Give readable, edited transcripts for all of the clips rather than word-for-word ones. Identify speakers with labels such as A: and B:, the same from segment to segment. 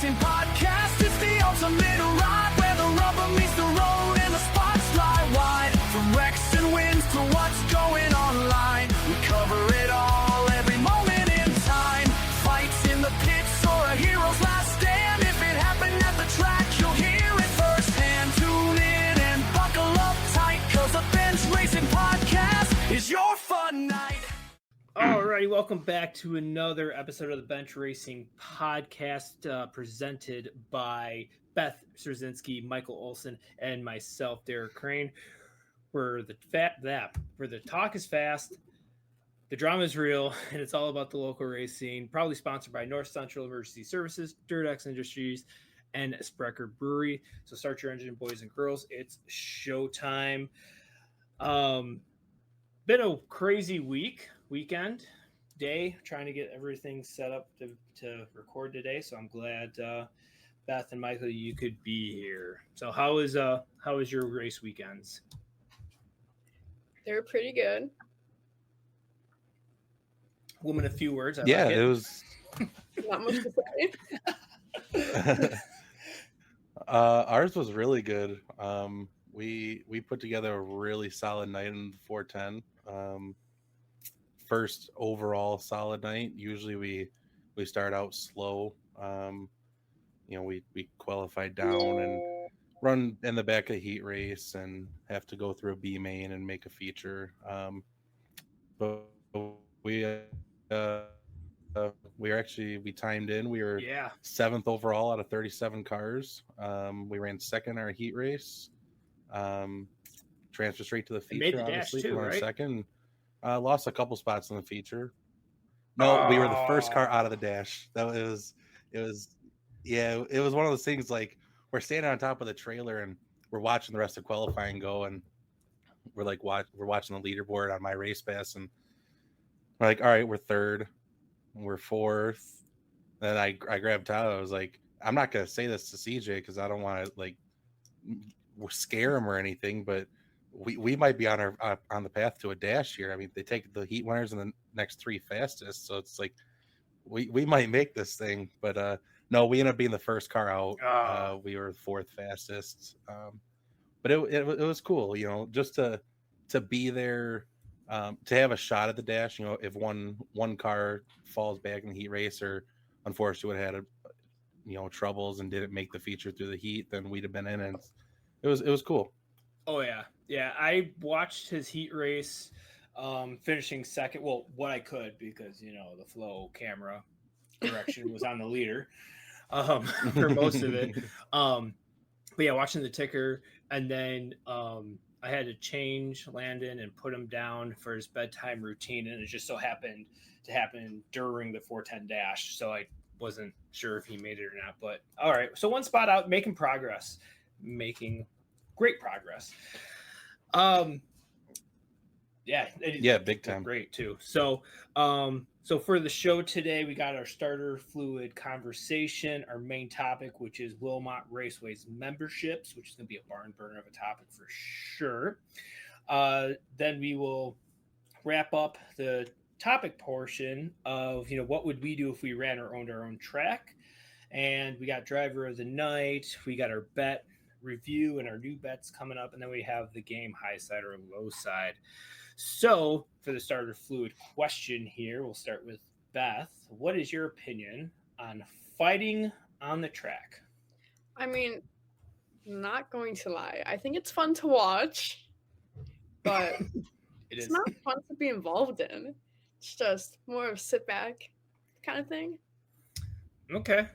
A: Racing Podcast. It's the ultimate ride where the rubber meets the road and the sparks fly wide. From wrecks and wins to what's going online, we cover it all every moment in time. Fights in the pits or a hero's last stand. If it happened at the track, you'll hear it firsthand. Tune in and buckle up tight, cause the Bench Racing Podcast is your fun night.
B: Alrighty, welcome back to another episode of the Bench Racing Podcast, presented by Beth Strzezinski, Michael Olson, and myself, Derek Crane. Where the talk is fast, the drama is real, and it's all about the local race scene. Proudly sponsored by North Central Emergency Services, DirtX Industries, and Sprecher Brewery. So start your engine, boys and girls. It's showtime. Been a crazy weekend day trying to get everything set up to record today, so I'm glad Beth and Michael, you could be here. So how was your race weekends?
C: They were pretty good.
B: Woman, a few words.
D: It was
C: Not much to say.
D: Ours was really good. We put together a really solid night in the 410. First overall solid night. Usually we start out slow. We qualified down and run in the back of the heat race and have to go through a B main and make a feature. But we timed in. We were seventh overall out of 37 cars. We ran second in our heat race. Transfer straight to the feature. Obviously,
B: too, right?
D: Second. Lost a couple spots in the feature. No, we were the first car out of the dash. It was one of those things, like we're standing on top of the trailer and we're watching the rest of qualifying go, and we're watching the leaderboard on my race pass, and we're like, all right, we're third, we're fourth. Then I grabbed Tyler. I was like, I'm not gonna say this to CJ because I don't want to like scare him or anything, but we might be on the path to a dash here. I mean, they take the heat winners and the next three fastest, so it's like we might make this thing. But no, we ended up being the first car out. We were the fourth fastest, but it was cool, just to be there, to have a shot at the dash. If one car falls back in the heat race, or unfortunately would have had troubles and didn't make the feature through the heat, then we'd have been in, and it was cool.
B: Oh yeah. I watched his heat race, finishing second. Well, what I could, because the flow camera direction was on the leader for most of it. But yeah, watching the ticker, and then I had to change Landon and put him down for his bedtime routine, and it just so happened to happen during the 410 dash. So I wasn't sure if he made it or not. But all right, so one spot out, making great progress.
D: Big time.
B: Great too. So for the show today, we got our starter fluid conversation, our main topic, which is Wilmot Raceway's memberships, which is going to be a barn burner of a topic for sure. Then we will wrap up the topic portion of, what would we do if we ran or owned our own track? And we got driver of the night. We got our bet review and our new bets coming up, and then we have the game Highside or Lowside. So for the starter fluid question here, we'll start with Beth. What is your opinion on fighting on the track?
C: I mean, not going to lie, I think it's fun to watch, but it's not fun to be involved in. It's just more of a sit back kind of thing.
B: Okay.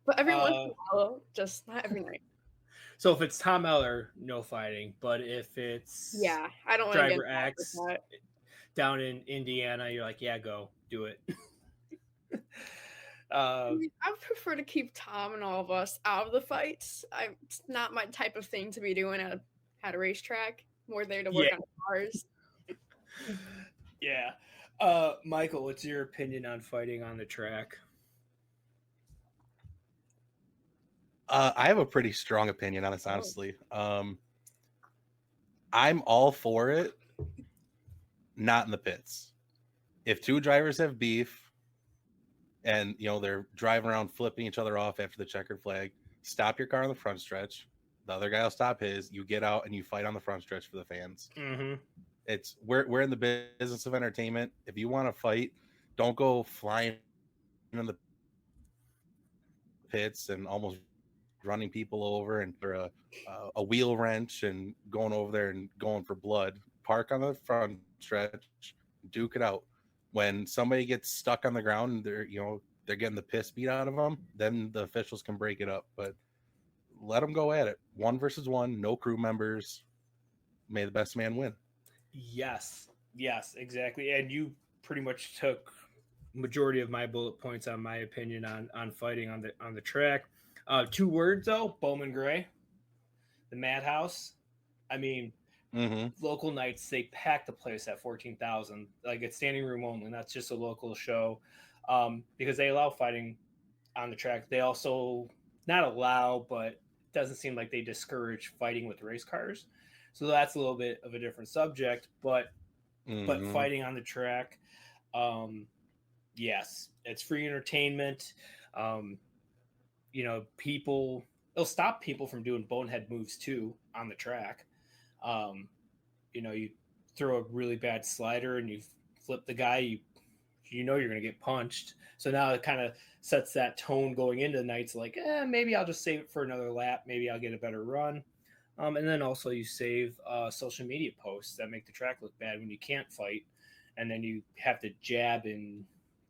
C: But every once in a while, just not every night.
B: So if it's Tom Eller, no fighting. But if it's
C: I don't want to
B: driver X down in Indiana, you're like, go do it.
C: I would prefer to keep Tom and all of us out of the fights. It's not my type of thing to be doing at a racetrack. More there to work on cars.
B: Yeah. Michael, what's your opinion on fighting on the track?
D: I have a pretty strong opinion on this, honestly. I'm all for it, not in the pits. If two drivers have beef and they're driving around flipping each other off after the checkered flag. Stop your car on the front stretch. The other guy will stop his. You get out and you fight on the front stretch for the fans.
B: Mm-hmm.
D: It's we're in the business of entertainment. If you want to fight, don't go flying in the pits and almost running people over and for a wheel wrench and going over there and going for blood. Park on the front stretch, duke it out. When somebody gets stuck on the ground and they're getting the piss beat out of them, then the officials can break it up. But let them go at it. 1 versus 1, no crew members. May the best man win.
B: Yes, exactly. And you pretty much took majority of my bullet points on my opinion on fighting on the track. 2 words though: Bowman Gray, the Madhouse. I mean, local nights, they pack the place at 14,000. Like, it's standing room only, and that's just a local show, because they allow fighting on the track. They also not allow, but it doesn't seem like they discourage fighting with race cars. So that's a little bit of a different subject, but fighting on the track, yes, it's free entertainment. People, it'll stop people from doing bonehead moves too on the track. You throw a really bad slider and you flip the guy, you're going to get punched. So now it kind of sets that tone going into the nights, like, maybe I'll just save it for another lap. Maybe I'll get a better run. And then also you save social media posts that make the track look bad when you can't fight. And then you have to jab and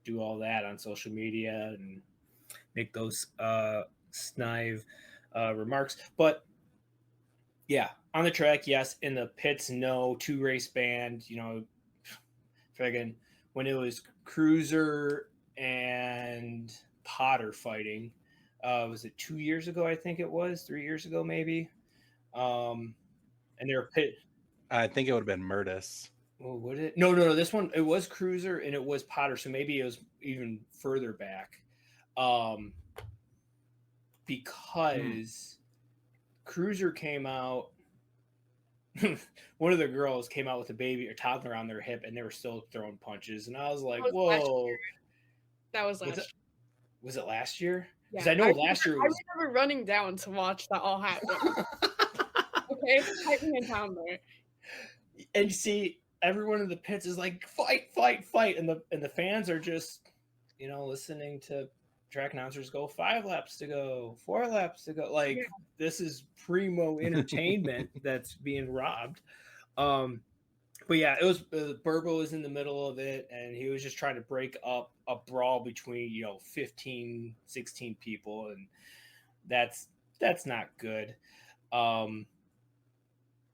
B: do all that on social media and make those snide remarks. But yeah, on the track, yes. In the pits, no. 2 race band, friggin' when it was Cruiser and Potter fighting, was it 2 years ago? I think it was 3 years ago, maybe. And they were pit.
D: I think it would have been Murtis.
B: Oh, would it? No. This one, it was Cruiser and it was Potter, so maybe it was even further back. Because Cruiser came out. One of the girls came out with a baby or toddler on their hip, and they were still throwing punches. And I was like, "Whoa!"
C: That was last year.
B: Was it last year? Because
C: Yeah,
B: I know last year was.
C: I remember running down to watch that all happen. Okay, fighting in town there.
B: And you see, everyone in the pits is like, fight, and the fans are just, listening to track announcers go 5 laps to go, 4 laps to go. Like, this is primo entertainment that's being robbed. But yeah, it was Burbo was in the middle of it, and he was just trying to break up a brawl between 15, 16 people, and that's not good.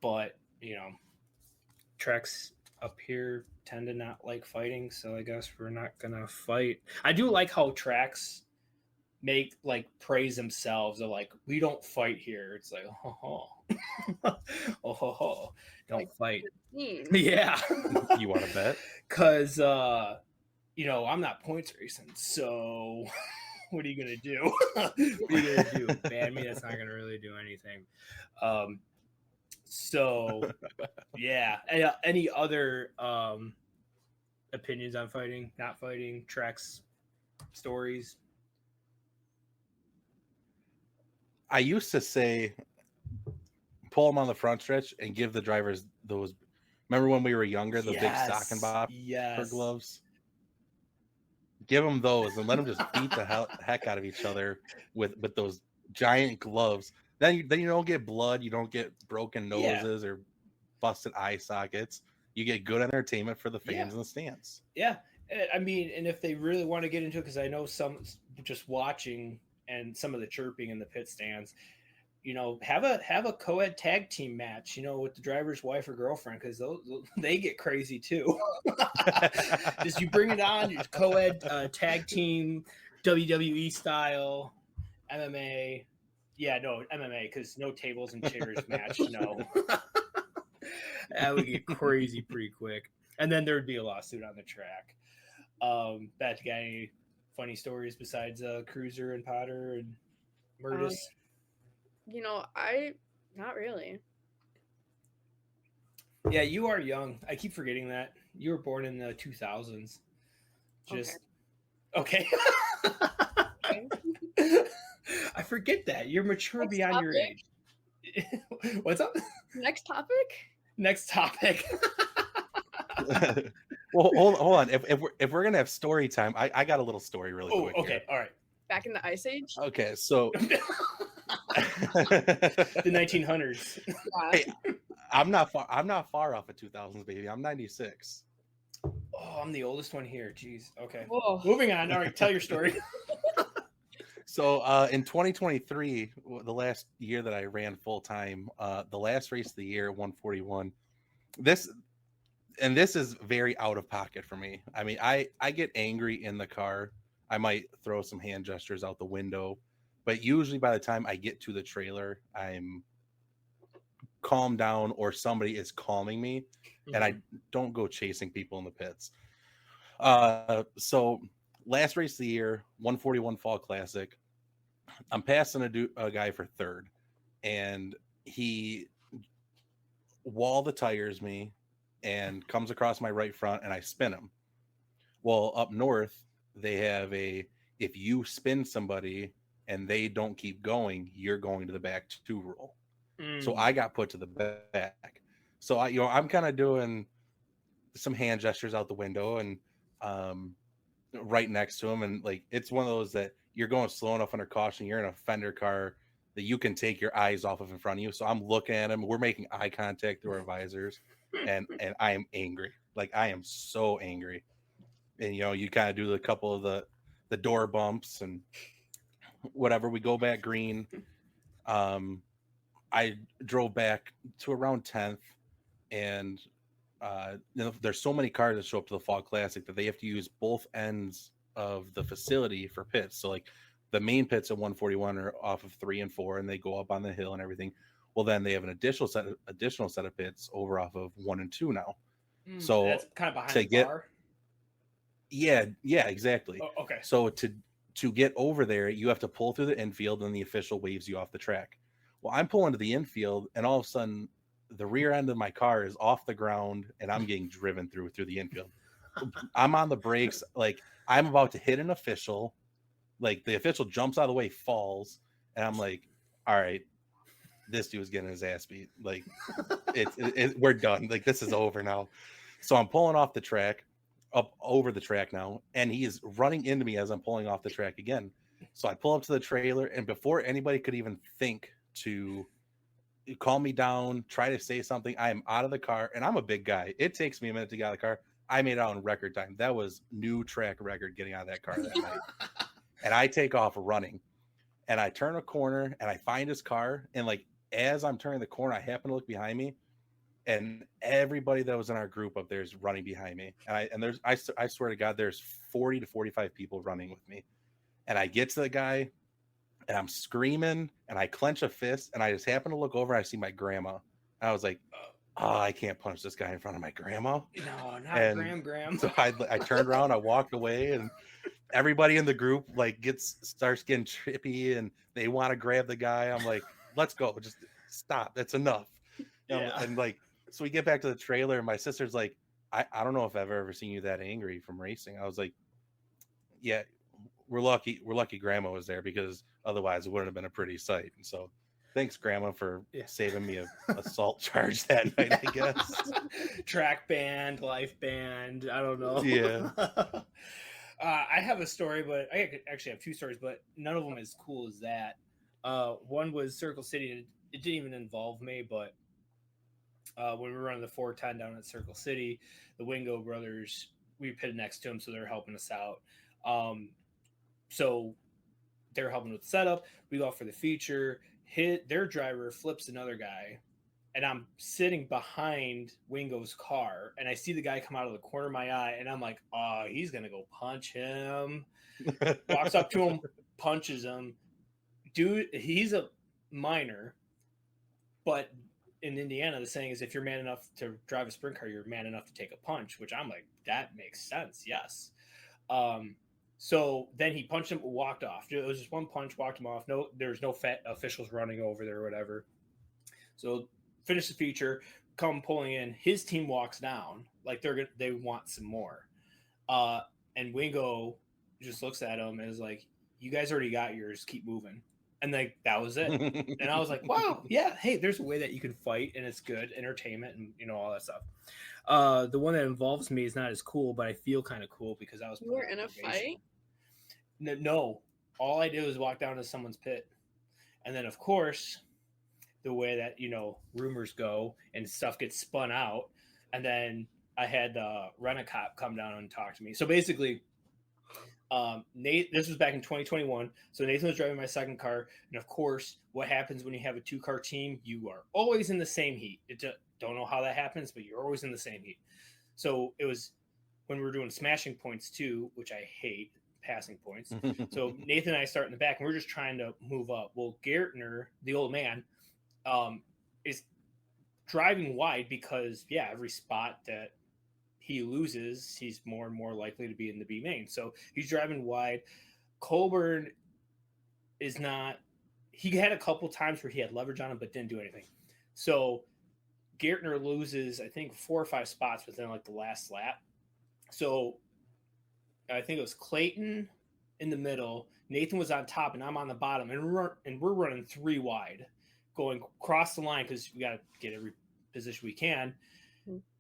B: But tracks up here tend to not like fighting, so I guess we're not gonna fight. I do like how tracks praise themselves. They're like, we don't fight here. It's like, don't fight. Yeah.
D: You want to bet?
B: Because I'm not points racing, so what are you gonna do? What are you gonna do? Ban me? That's not gonna really do anything. So yeah. Any other opinions on fighting, not fighting, tracks, stories?
D: I used to say, pull them on the front stretch and give the drivers those. Remember when we were younger, the big sock and bop for gloves? Give them those and let them just beat the heck out of each other with those giant gloves. Then you don't get blood, you don't get broken noses or busted eye sockets. You get good entertainment for the fans in the stands. Yeah,
B: I mean, and if they really want to get into it, because I know some just watching and some of the chirping in the pit stands, have a co-ed tag team match, with the driver's wife or girlfriend, because they get crazy too. Just you bring it on, your co-ed tag team, WWE style, MMA. Yeah, no, MMA, because no tables and chairs match. No, that would get crazy pretty quick, and then there'd be a lawsuit on the track. That got any funny stories besides Cruiser and Potter and Murtis?
C: Not really.
B: Yeah, you are young. I keep forgetting that. You were born in the 2000s. Just Okay.
C: Okay.
B: I forget that. You're mature
C: Next
B: beyond your
C: topic.
B: age. What's up?
C: Next topic.
B: Next topic.
D: Well, hold on. If we're gonna have story time, I got a little story really
B: Oh,
D: quick.
B: okay.
D: Here.
B: All right.
C: Back in the Ice Age.
D: Okay, so
B: The 1900s.
C: Yeah.
D: hey, I'm not far off of 2000s, baby. I'm 96.
B: Oh, I'm the oldest one here. Jeez. Okay.
C: Whoa.
B: Moving on. All right. Tell your story.
D: So in 2023, the last year that I ran full time, the last race of the year, 141. This is very out of pocket for me. I mean, I get angry in the car. I might throw some hand gestures out the window, but usually by the time I get to the trailer, I'm calmed down or somebody is calming me, and I don't go chasing people in the pits. So last race of the year, 141 Fall Classic. I'm passing a guy for third, and he wall the tires me and comes across my right front, and I spin him. Well, up north, they have if you spin somebody and they don't keep going, you're going to the back 2 rule. So I got put to the back. So I'm kind of doing some hand gestures out the window and right next to him, and like it's one of those that you're going slow enough under caution. You're in a fender car that you can take your eyes off of in front of you. So I'm looking at him. We're making eye contact through our visors, and I am angry. Like I am so angry. And you kind of do a couple of the door bumps and whatever. We go back green. I drove back to around 10th, and there's so many cars that show up to the Fall Classic that they have to use both ends of the facility for pits. So like the main pits at 141 are off of 3 and 4, and they go up on the hill and everything. Well, then they have an additional set of pits over off of 1 and 2 now. So
B: that's kind of behind the bar.
D: Yeah, exactly.
B: Oh, okay.
D: So to get over there, you have to pull through the infield, and the official waves you off the track. Well, I'm pulling to the infield, and all of a sudden, the rear end of my car is off the ground, and I'm getting driven through the infield. I'm on the brakes, like I'm about to hit an official. Like the official jumps out of the way, falls, and I'm like, all right, this dude's getting his ass beat. Like we're done. Like this is over now. So I'm pulling off the track, up over the track now, and he is running into me as I'm pulling off the track again. So I pull up to the trailer, and before anybody could even think to call me down, try to say something, I am out of the car, and I'm a big guy. It takes me a minute to get out of the car. I made it out in record time. That was new track record getting out of that car that night. And I take off running, and I turn a corner, and I find his car, and like as I'm turning the corner, I happen to look behind me, and everybody that was in our group up there is running behind me. And I swear to God, there's 40 to 45 people running with me. And I get to the guy, and I'm screaming, and I clench a fist, and I just happen to look over, and I see my grandma. And I was like, oh, I can't punch this guy in front of my grandma.
B: No, not Graham.
D: So I turned around, I walked away, and everybody in the group like starts getting trippy, and they want to grab the guy. I'm like, let's go, just stop. That's enough. And like, so we get back to the trailer, and my sister's like, I don't know if I've ever seen you that angry from racing. I was like, yeah, we're lucky grandma was there, because otherwise it wouldn't have been a pretty sight. And so thanks, grandma, for saving me a assault charge that night, I guess.
B: Track band, life band, I don't know.
D: Yeah.
B: I have a story, but I actually have 2 stories, but none of them as cool as that. One was Circle City. It didn't even involve me, but when we were running the 410 down at Circle City, the Wingo brothers, we pitted next to them, so they're helping us out. So they're helping with the setup. We go out for the feature. Their driver flips another guy, and I'm sitting behind Wingo's car, and I see the guy come out of the corner of my eye, and I'm like, oh, he's gonna go punch him. Walks up to him, punches him. Dude, he's a minor, but in Indiana, the saying is if you're man enough to drive a sprint car, you're man enough to take a punch, which I'm like, that makes sense, yes. So then he punched him, walked off. It was just one punch, walked him off. No, there's no officials running over there or whatever. So finish the feature, come pulling in. His team walks down like they want some more. And Wingo just looks at him and is like, "You guys already got yours. Keep moving." And like that was it. And I was like, "Wow, yeah. Hey, there's a way that you can fight, and it's good entertainment, and all that stuff." The one that involves me is not as cool, but I feel kind of cool because I was.
C: You were in a fight?
B: No, all I did was walk down to someone's pit, and then of course, the way that rumors go and stuff gets spun out, and then I had Rent-A-Cop come down and talk to me. So basically, Nate, this was back in 2021. So Nathan was driving my second car, and of course, what happens when you have a 2-car team? You are always in the same heat. Don't know how that happens, but you're always in the same heat. So it was when we were doing smashing points too, which I hate, passing points. So Nathan and I start in the back, and we're just trying to move up. Well, Gartner, the old man, is driving wide because every spot that he loses, he's more and more likely to be in the B main. So he's driving wide. Colburn is not. He had a couple times where he had leverage on him, but didn't do anything. So Gartner loses, I think, 4 or 5 spots within like the last lap. So I think it was Clayton in the middle. Nathan was on top, and I'm on the bottom, and we're running 3 wide, going across the line because we got to get every position we can.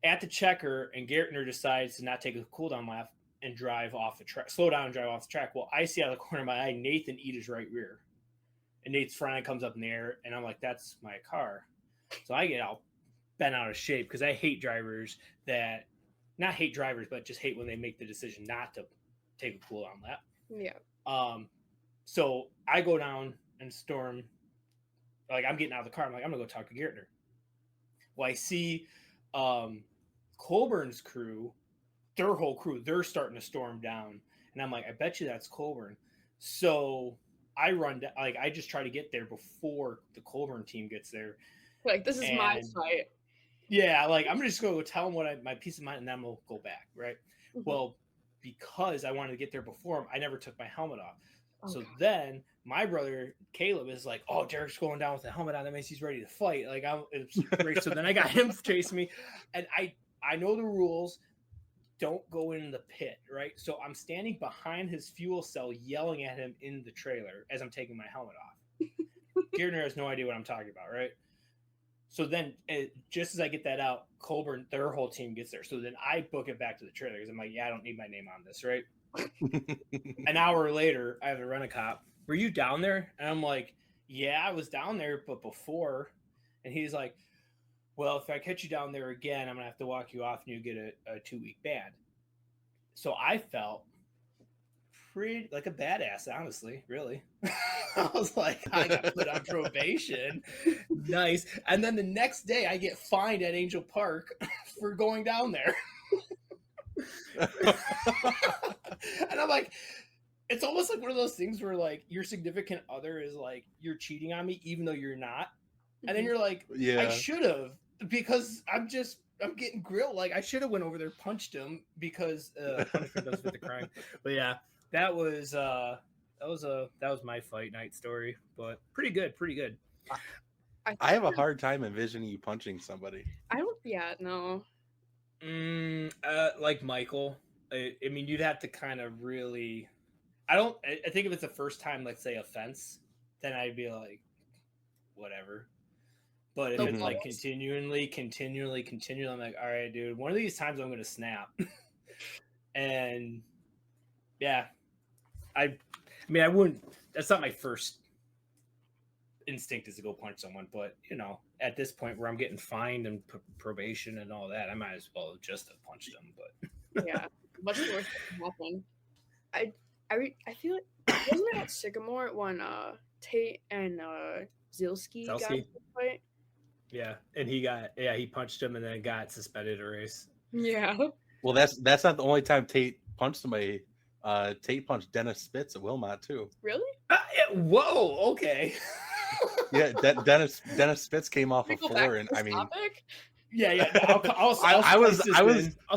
B: At the checker, and Gartner decides to not take a cooldown lap and drive off the track, slow down and drive off the track. Well, I see out of the corner of my eye Nathan eat his right rear, and Nate's front end comes up in the air, and I'm like, "That's my car." So I get all bent out of shape because I hate drivers that, not hate drivers, but just hate when they make the decision not to take a cooldown lap.
C: Yeah.
B: So I go down and storm. Like I'm getting out of the car. I'm like, I'm gonna go talk to Gartner. Well, I see Colburn's crew, their whole crew, they're starting to storm down, and I'm like, I bet you that's Colburn. So I run down, like I just try to get there before the Colburn team gets there.
C: Like, this is my fight.
B: Yeah, like I'm just gonna go tell them what my peace of mind, and then we'll go back, right?
C: Mm-hmm.
B: Well, because I wanted to get there before him, I never took my helmet off. So then my brother Caleb is like, "Oh, Derek's going down with the helmet on. That means he's ready to fight." Like it's great. So then I got him chasing me, and I know the rules. Don't go in the pit, right? So I'm standing behind his fuel cell, yelling at him in the trailer as I'm taking my helmet off. Gartner has no idea what I'm talking about, right? So then, just as I get that out, Colburn, their whole team gets there. So then I book it back to the trailer because I'm like, I don't need my name on this, right? An hour later, I have a Rent-A-Cop. Were you down there? And I'm like, yeah, I was down there, but before. And he's like, well, if I catch you down there again, I'm going to have to walk you off and you get a 2-week ban. So I felt pretty like a badass, honestly, really. I was like, I got put on probation. Nice. And then the next day I get fined at Angel Park for going down there. And I'm like, it's almost like one of those things where like your significant other is like, you're cheating on me even though you're not. And then you're like, I should have, because I'm getting grilled. Like I should have went over there, punched him because punishment does fit the crime. But yeah, that was my fight night story, but pretty good.
D: I have a hard time envisioning you punching somebody.
C: No.
B: Like Michael, I mean, you'd have to kind of really. I think if it's a first time, let's say, offense, then I'd be like, whatever. But if it's like continually, I'm like, all right, dude, one of these times I'm going to snap. And yeah, I mean, I wouldn't. That's not my first instinct is to go punch someone, but at this point where I'm getting fined and probation and all that, I might as well just have punched them. But
C: yeah, much worse can happen. I feel like wasn't it at Sycamore when Tate and Zilski got in the fight?
B: Yeah, and he punched him and then got suspended a race.
C: Yeah.
D: Well, that's not the only time Tate punched somebody. Tate punched Dennis Spitz at Wilmot too.
C: Really?
B: Whoa. Okay.
D: Yeah, Dennis Spitz came off a floor, and I mean,
B: yeah. I'll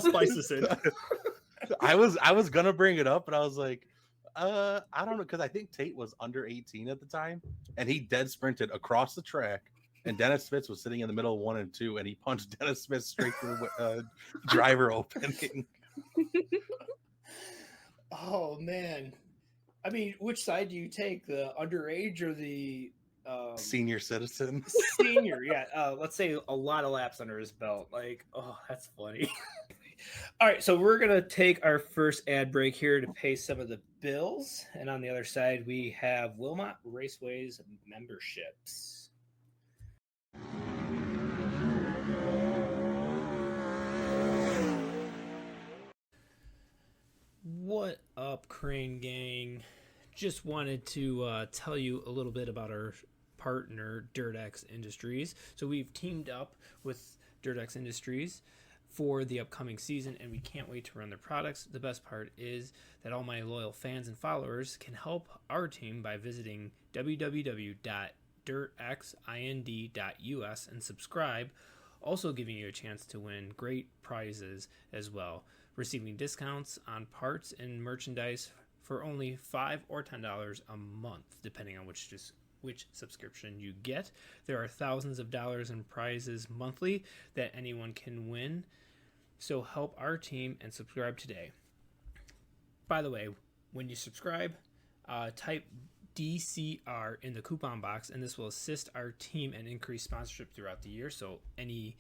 B: spice this in.
D: I was gonna bring it up, but I was like, I don't know, because I think Tate was under 18 at the time, and he dead sprinted across the track, and Dennis Spitz was sitting in the middle of 1 and 2, and he punched Dennis Spitz straight through the driver opening.
B: Oh man. I mean, which side do you take? The underage or the
D: Senior citizen.
B: senior? Yeah. Let's say a lot of laps under his belt. Like, oh, that's funny. All right, so we're gonna take our first ad break here to pay some of the bills, and on the other side we have Wilmot Raceway's memberships. What up, Crane Gang? Just wanted to tell you a little bit about our partner, DirtX Industries. So we've teamed up with DirtX Industries for the upcoming season, and we can't wait to run their products. The best part is that all my loyal fans and followers can help our team by visiting www.dirtxind.us and subscribe, also giving you a chance to win great prizes as well, receiving discounts on parts and merchandise for only $5 or $10 a month, depending on which subscription you get. There are thousands of dollars in prizes monthly that anyone can win. So help our team and subscribe today. By the way, when you subscribe, type DCR in the coupon box, and this will assist our team and increase sponsorship throughout the year. So any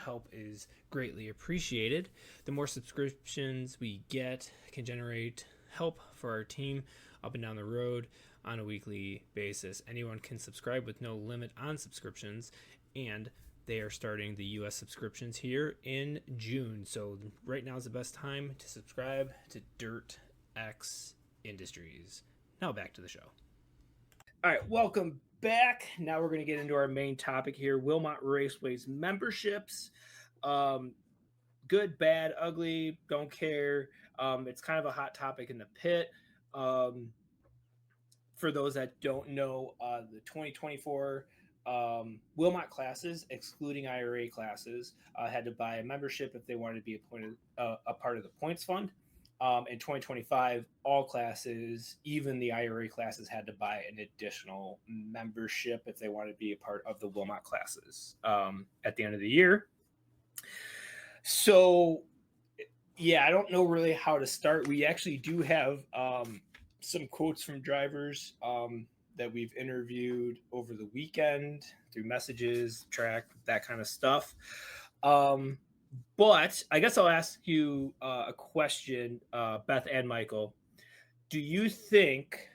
B: help is greatly appreciated. The more subscriptions we get can generate help for our team up and down the road on a weekly basis. Anyone can subscribe with no limit on subscriptions, and they are starting the US subscriptions here in June. So right now is the best time to subscribe to DirtX Industries. Now back to the show. All right, welcome back. Now we're going to get into our main topic here, Wilmot Raceway's memberships. Good, bad, ugly, don't care. It's kind of a hot topic in the pit. For those that don't know, the 2024 Wilmot classes, excluding IRA classes, had to buy a membership if they wanted to be a part of the points fund. In 2025, all classes, even the IRA classes, had to buy an additional membership if they wanted to be a part of the Wilmot classes at the end of the year. So, yeah, I don't know really how to start. We actually do have some quotes from drivers that we've interviewed over the weekend through messages, track, that kind of stuff. But I guess I'll ask you a question, Beth and Michael. Do you think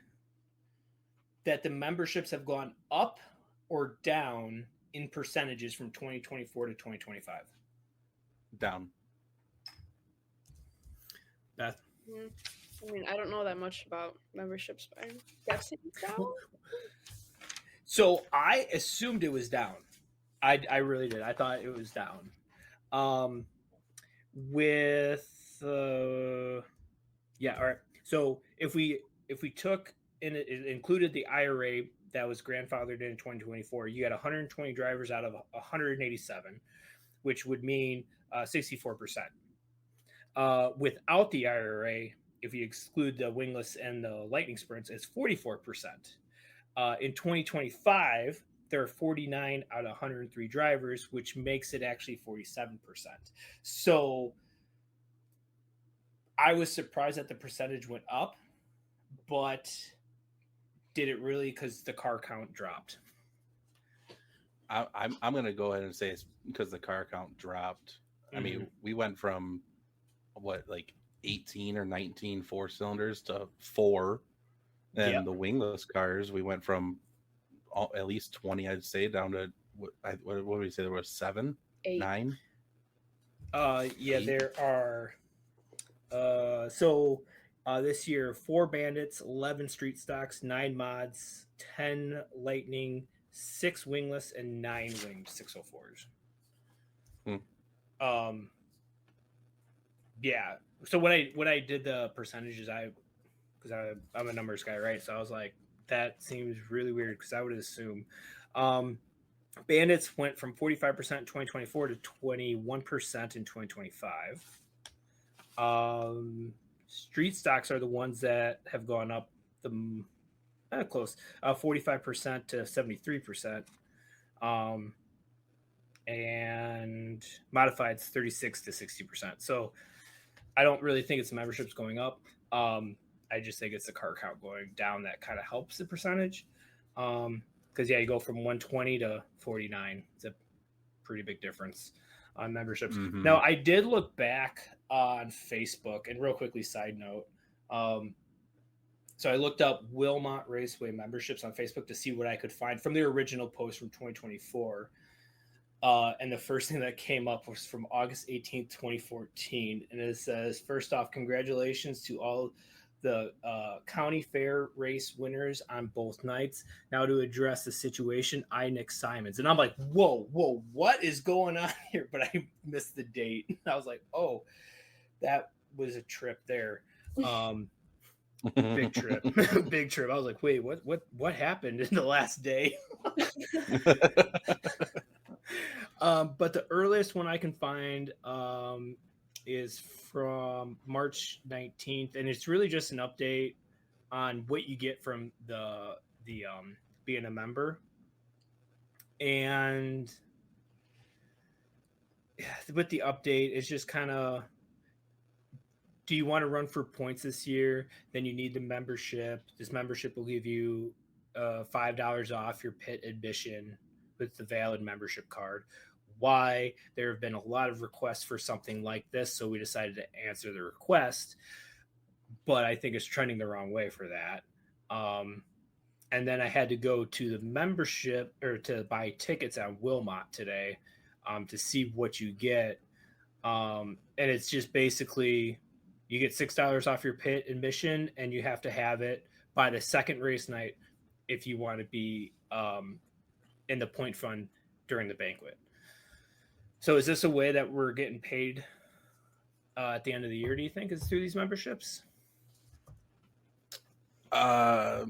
B: that the memberships have gone up or down in percentages from 2024 to 2025?
D: Down.
B: Beth?
C: I mean, I don't know that much about memberships, but I'm guessing down.
B: So I assumed it was down. I really did. I thought it was down. Yeah, all right. So if we took and it included the IRA that was grandfathered in 2024, you had 120 drivers out of 187, which would mean 64%. Without the IRA, if you exclude the wingless and the lightning sprints, it's 44%. In 2025, there are 49 out of 103 drivers, which makes it actually 47%. So I was surprised that the percentage went up, but did it really? Because the car count dropped.
D: I'm going to go ahead and say it's because the car count dropped. Mm-hmm. I mean, we went from like 18 or 19 four cylinders to 4. And the wingless cars, we went from at least 20, I'd say, down to what would we say? There was 7,
C: 8.
D: 9.
B: Yeah, 8. There are. This year, 4 bandits, 11 street stocks, 9 mods, 10 lightning, 6 wingless, and 9 winged 604s. Yeah. So when I did the percentages, because I'm a numbers guy, right? So I was like, that seems really weird because I would assume bandits went from 45% in 2024 to 21% in 2025. Street stocks are the ones that have gone up the close, 45% to 73%. And modified's 36 to 60%. So I don't really think it's memberships going up. I just think it's the car count going down that kind of helps the percentage. Because you go from 120 to 49. It's a pretty big difference on memberships.
D: Mhm.
B: Now, I did look back on Facebook, and real quickly, side note. So I looked up Wilmot Raceway memberships on Facebook to see what I could find from the original post from 2024. And the first thing that came up was from August 18th, 2014. And it says, first off, congratulations to all the county fair race winners on both nights. Now to address the situation, Nick Simons. And I'm like, whoa, what is going on here? But I missed the date. I was like, oh, that was a trip there. Big trip. Big trip. I was like, wait, what happened in the last day? But the earliest one I can find is from March 19th, and it's really just an update on what you get from the being a member. And with the update, it's just kind of, do you want to run for points this year? Then you need the membership. This membership will give you $5 off your pit admission with the valid membership card. Why? There have been a lot of requests for something like this, so we decided to answer the request. But I think it's trending the wrong way for that. And then I had to go to the membership or to buy tickets on Wilmot today to see what you get. And it's just basically you get $6 off your pit admission, and you have to have it by the second race night if you want to be in the point fund during the banquet. So is this a way that we're getting paid at the end of the year, do you think, is through these memberships?
D: I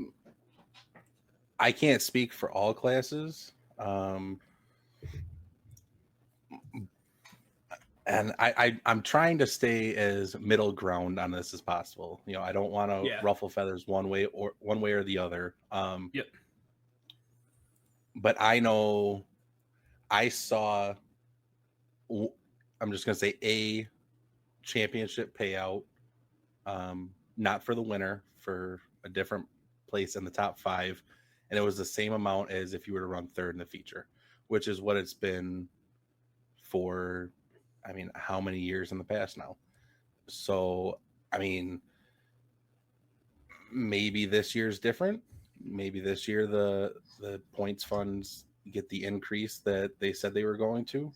D: can't speak for all classes. And I'm trying to stay as middle ground on this as possible. I don't want to ruffle feathers one way or the other.
B: Yep.
D: But I know I saw, I'm just going to say, a championship payout, not for the winner, for a different place in the top 5. And it was the same amount as if you were to run third in the feature, which is what it's been for, how many years in the past now? So, maybe this year's different. Maybe this year the points funds get the increase that they said they were going to.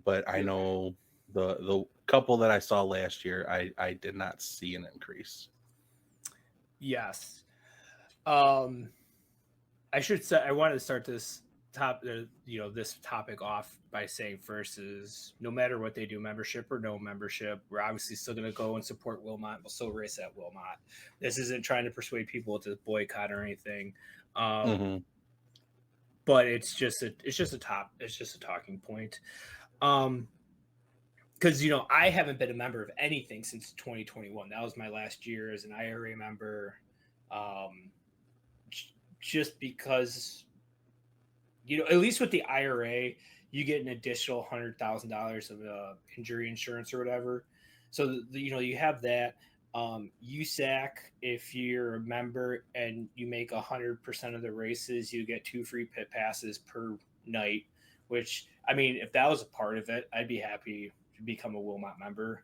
D: But I know the couple that I saw last year, I did not see an increase.
B: Yes. I should say, I wanted to start this this topic off by saying first is, no matter what they do, membership or no membership, we're obviously still going to go and support Wilmot. We'll still race at Wilmot. This isn't trying to persuade people to boycott or anything. But it's just a talking point. Because I haven't been a member of anything since 2021. That was my last year as an IRA member. Just because, at least with the IRA, you get an additional $100,000 of injury insurance or whatever. So you have that. USAC, if you're a member and you make 100% of the races, you get 2 free pit passes per night. Which, if that was a part of it, I'd be happy to become a Wilmot member.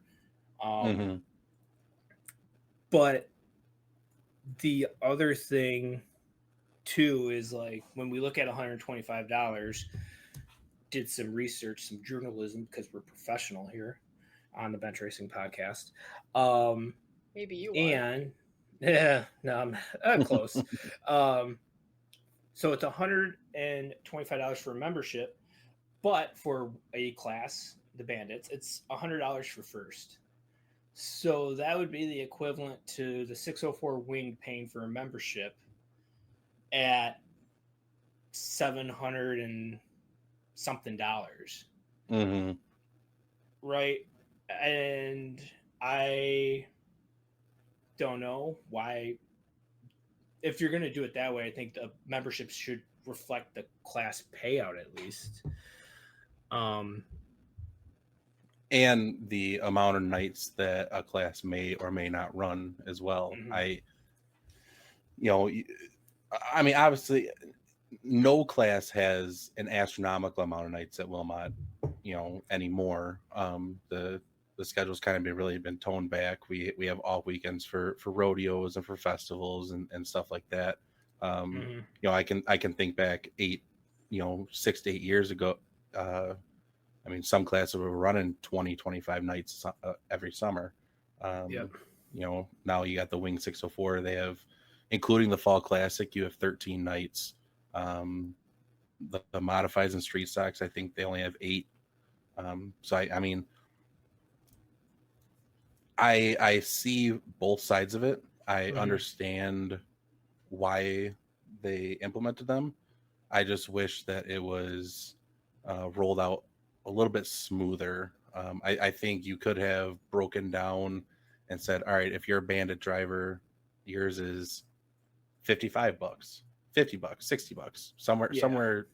B: But the other thing too is, like, when we look at $125, did some research, some journalism, because we're professional here on the Bench Racing Podcast.
C: Maybe you are.
B: And no, I'm close. So it's $125 for a membership, but for a class, the Bandits, it's $100 for first. So that would be the equivalent to the 604 Wing paying for a membership at $700 and something dollars. Right? And I don't know why. If you're going to do it that way, I think the membership should reflect the class payout at least.
D: and the amount of nights that a class may or may not run as well. I mean, obviously, no class has an astronomical amount of nights at Wilmot, anymore. The schedule's kind of really been toned back. We have off weekends for rodeos and for festivals and stuff like that. I can think back 6 to 8 years ago. I mean, some classes were running 20, 25 nights every summer. Now you got the Wing 604. They have, including the Fall Classic, you have 13 nights. The modifieds and street stocks, I think they only have 8. So I mean, I see both sides of it. I understand why they implemented them. I just wish that it was rolled out a little bit smoother. I think you could have broken down and said, all right, if you're a bandit driver, yours is $55, $50, $60, somewhere,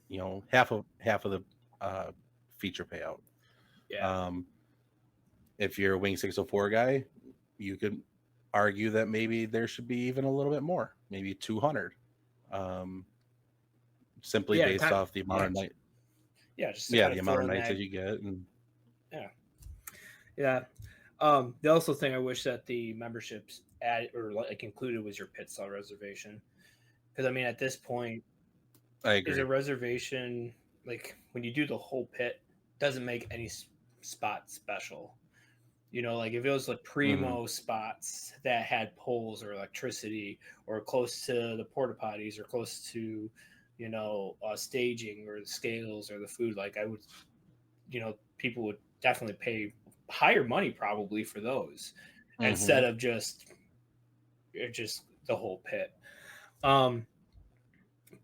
D: half of the feature payout. If you're a Wing 604 guy, you could argue that maybe there should be even a little bit more, maybe 200, simply based off the amount of night. The amount of nights that you get. And
B: the also thing I wish that the memberships added or included was your pit stall reservation, because I mean at this point,
D: I agree.
B: Is a reservation when you do the whole pit doesn't make any spot special. Like if it was primo spots that had poles or electricity or close to the porta potties or close to staging or the scales or the food, I would, people would definitely pay higher money probably for those instead of just the whole pit.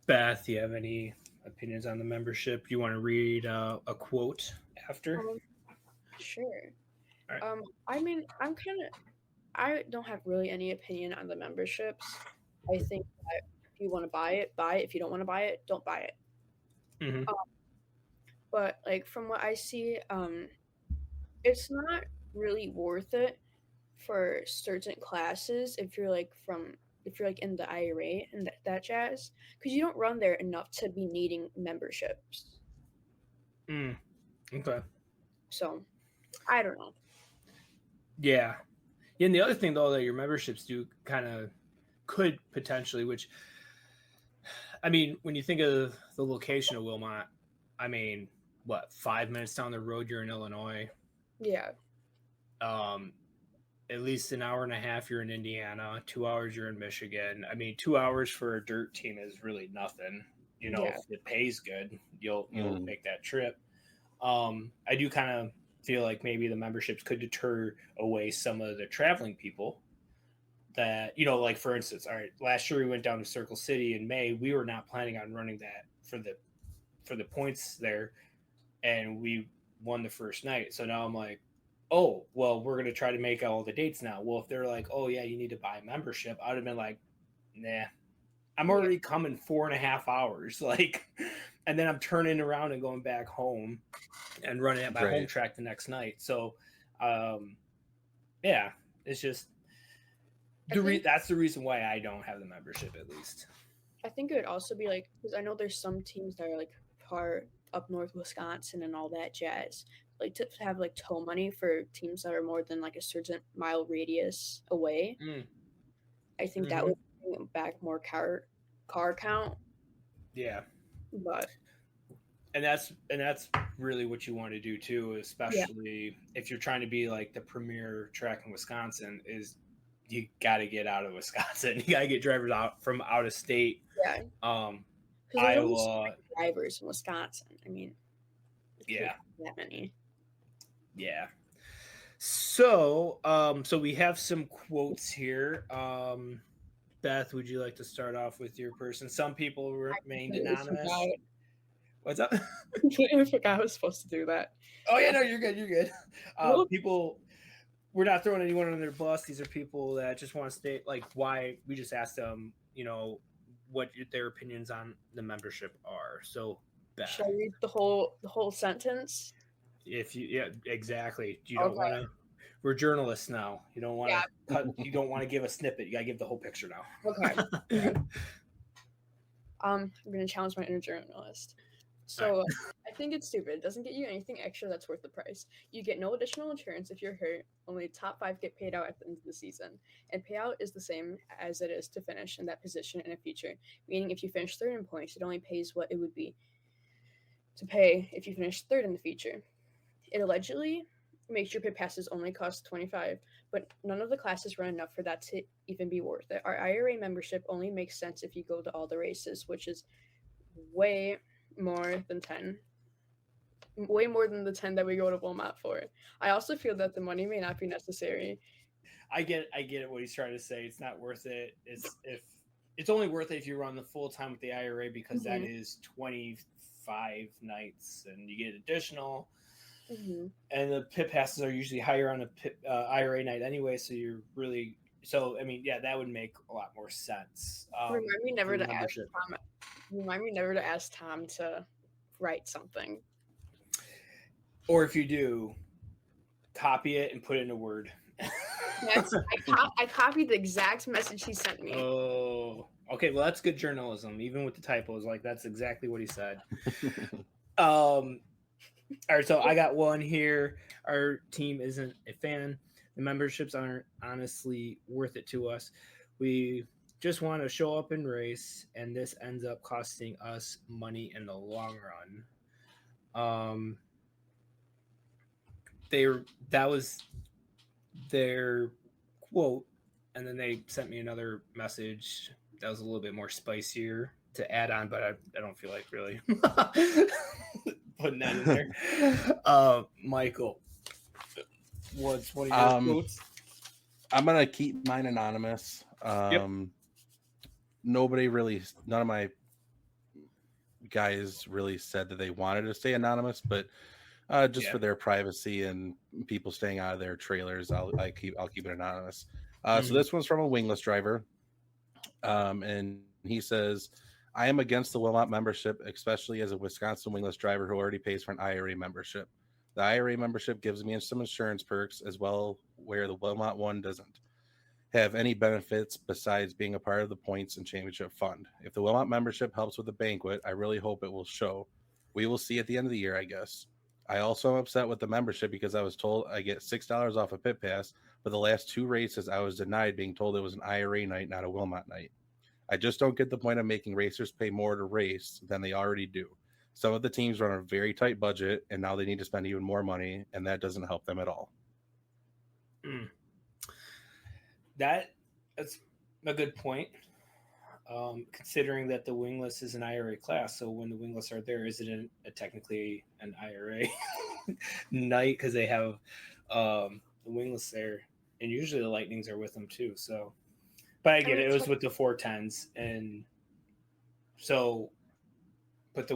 B: Beth, do you have any opinions on the membership? You want to read a quote after?
C: Sure.
B: Right.
C: I mean, I don't have really any opinion on the memberships. I think that if you want to buy it, buy it. If you don't want to buy it, don't buy it. But from what I see, it's not really worth it for certain classes if you're in the IRA and that jazz, because you don't run there enough to be needing memberships.
B: Okay.
C: So, I don't know.
B: Yeah. And the other thing though that your memberships do could potentially, which I mean, when you think of the location of Wilmot, I mean, 5 minutes down the road you're in Illinois.
C: Yeah.
B: At least an hour and a half you're in Indiana, 2 hours you're in Michigan. I mean, 2 hours for a dirt team is really nothing. If it pays good, you'll make that trip. I do kind of feel like maybe the memberships could deter away some of the traveling people that, for instance, all right, last year we went down to Circle City in May. We were not planning on running that for the points there, and we won the first night. So now I'm like, oh, well, we're going to try to make all the dates now. Well, if they're like, oh yeah, you need to buy a membership, I would have been like, nah, I'm already coming 4.5 hours. And then I'm turning around and going back home and running at my home track the next night. So, it's just that's the reason why I don't have the membership, at least.
C: I think it would also be because I know there's some teams that are far up north Wisconsin and all that jazz, to have tow money for teams that are more than a certain mile radius away. I think that would bring back more car count.
B: Yeah.
C: But
B: and that's really what you want to do too, especially if you're trying to be the premier track in Wisconsin, is you got to get out of Wisconsin. You got to get drivers out from out of state.
C: Yeah.
B: Iowa
C: drivers in Wisconsin. I mean, that many.
B: Yeah. So, so we have some quotes here. Beth, would you like to start off with your person? Some people remained anonymous. What's up?
C: I forgot I was supposed to do that.
B: Oh yeah, no, you're good. You're good. People, we're not throwing anyone on their bus. These are people that just want to stay. Why we just asked them, what their opinions on the membership are. So, Beth.
C: Should I read the whole sentence?
B: If you, yeah, exactly. You don't want to. We're journalists now. You don't want to cut. You don't want to give a snippet. You gotta give the whole picture now.
C: Okay. I'm gonna challenge my inner journalist. So I think it's stupid. It doesn't get you anything extra that's worth the price. You get no additional insurance if you're hurt. Only top 5 get paid out at the end of the season. And payout is the same as it is to finish in that position in a feature. Meaning if you finish third in points, it only pays what it would be to pay if you finish third in the feature. It allegedly makes your pit passes only cost $25, but none of the classes run enough for that to even be worth it. Our IRA membership only makes sense if you go to all the races, which is way more than the 10 that we go to Wilmot for. I also feel that the money may not be necessary.
B: I get it. What he's trying to say, it's not worth it. It's only worth it if you run the full time with the IRA because that is 25 nights, and you get additional. And the pit passes are usually higher on a IRA night anyway, so you're really I mean, yeah, that would make a lot more sense.
C: Remind me never to ask Tom to write something.
B: Or if you do, copy it and put it in a Word.
C: I copied the exact message he sent me.
B: Oh, okay. Well, that's good journalism, even with the typos. Like, that's exactly what he said. All right, so I got one here. Our team isn't a fan. The memberships aren't honestly worth it to us. We just want to show up and race, and this ends up costing us money in the long run. That was their quote, and then they sent me another message that was a little bit more spicier to add on, but I don't feel like really putting that in there. Michael, what's one of your quotes?
D: I'm gonna keep mine anonymous. None of my guys really said that they wanted to stay anonymous, but just for their privacy and people staying out of their trailers, I'll keep it anonymous. So this one's from a wingless driver, and he says, "I am against the Wilmot membership, especially as a Wisconsin wingless driver who already pays for an IRA membership. The IRA membership gives me some insurance perks as well, where the Wilmot one doesn't have any benefits besides being a part of the points and championship fund. If the Wilmot membership helps with the banquet, I really hope it will show. We will see at the end of the year, I guess. I also am upset with the membership because I was told I get $6 off a pit pass, but the last 2 races I was denied, being told it was an IRA night, not a Wilmot night. I just don't get the point of making racers pay more to race than they already do. Some of the teams run a very tight budget, and now they need to spend even more money, and that doesn't help them at all."
B: That's a good point. Considering that the wingless is an IRA class, so when the wingless are there, is it technically an IRA night because they have the wingless there, and usually the Lightnings are with them too. So, but I get it. It was with the 410s, and so, but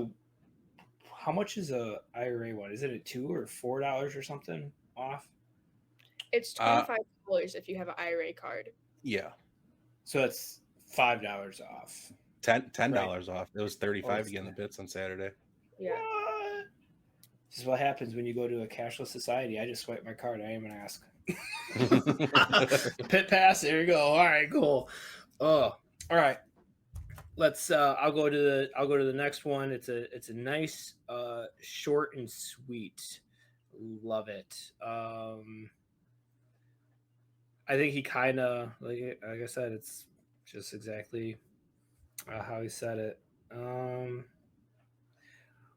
B: how much is a IRA one? Is it a $2 or $4 or something off?
C: It's $25 if you have an IRA card.
D: Yeah.
B: So it's $5 off.
D: $10 off. It was $35 to get in the pits on Saturday.
C: Yeah.
B: What? This is what happens when you go to a cashless society. I just swipe my card. I even ask. Pit pass. There you go. All right, cool. Oh, all right. Let's. I'll go to the next one. It's a nice, short and sweet. Love it. I think he kind of like I said. It's just exactly how he said it.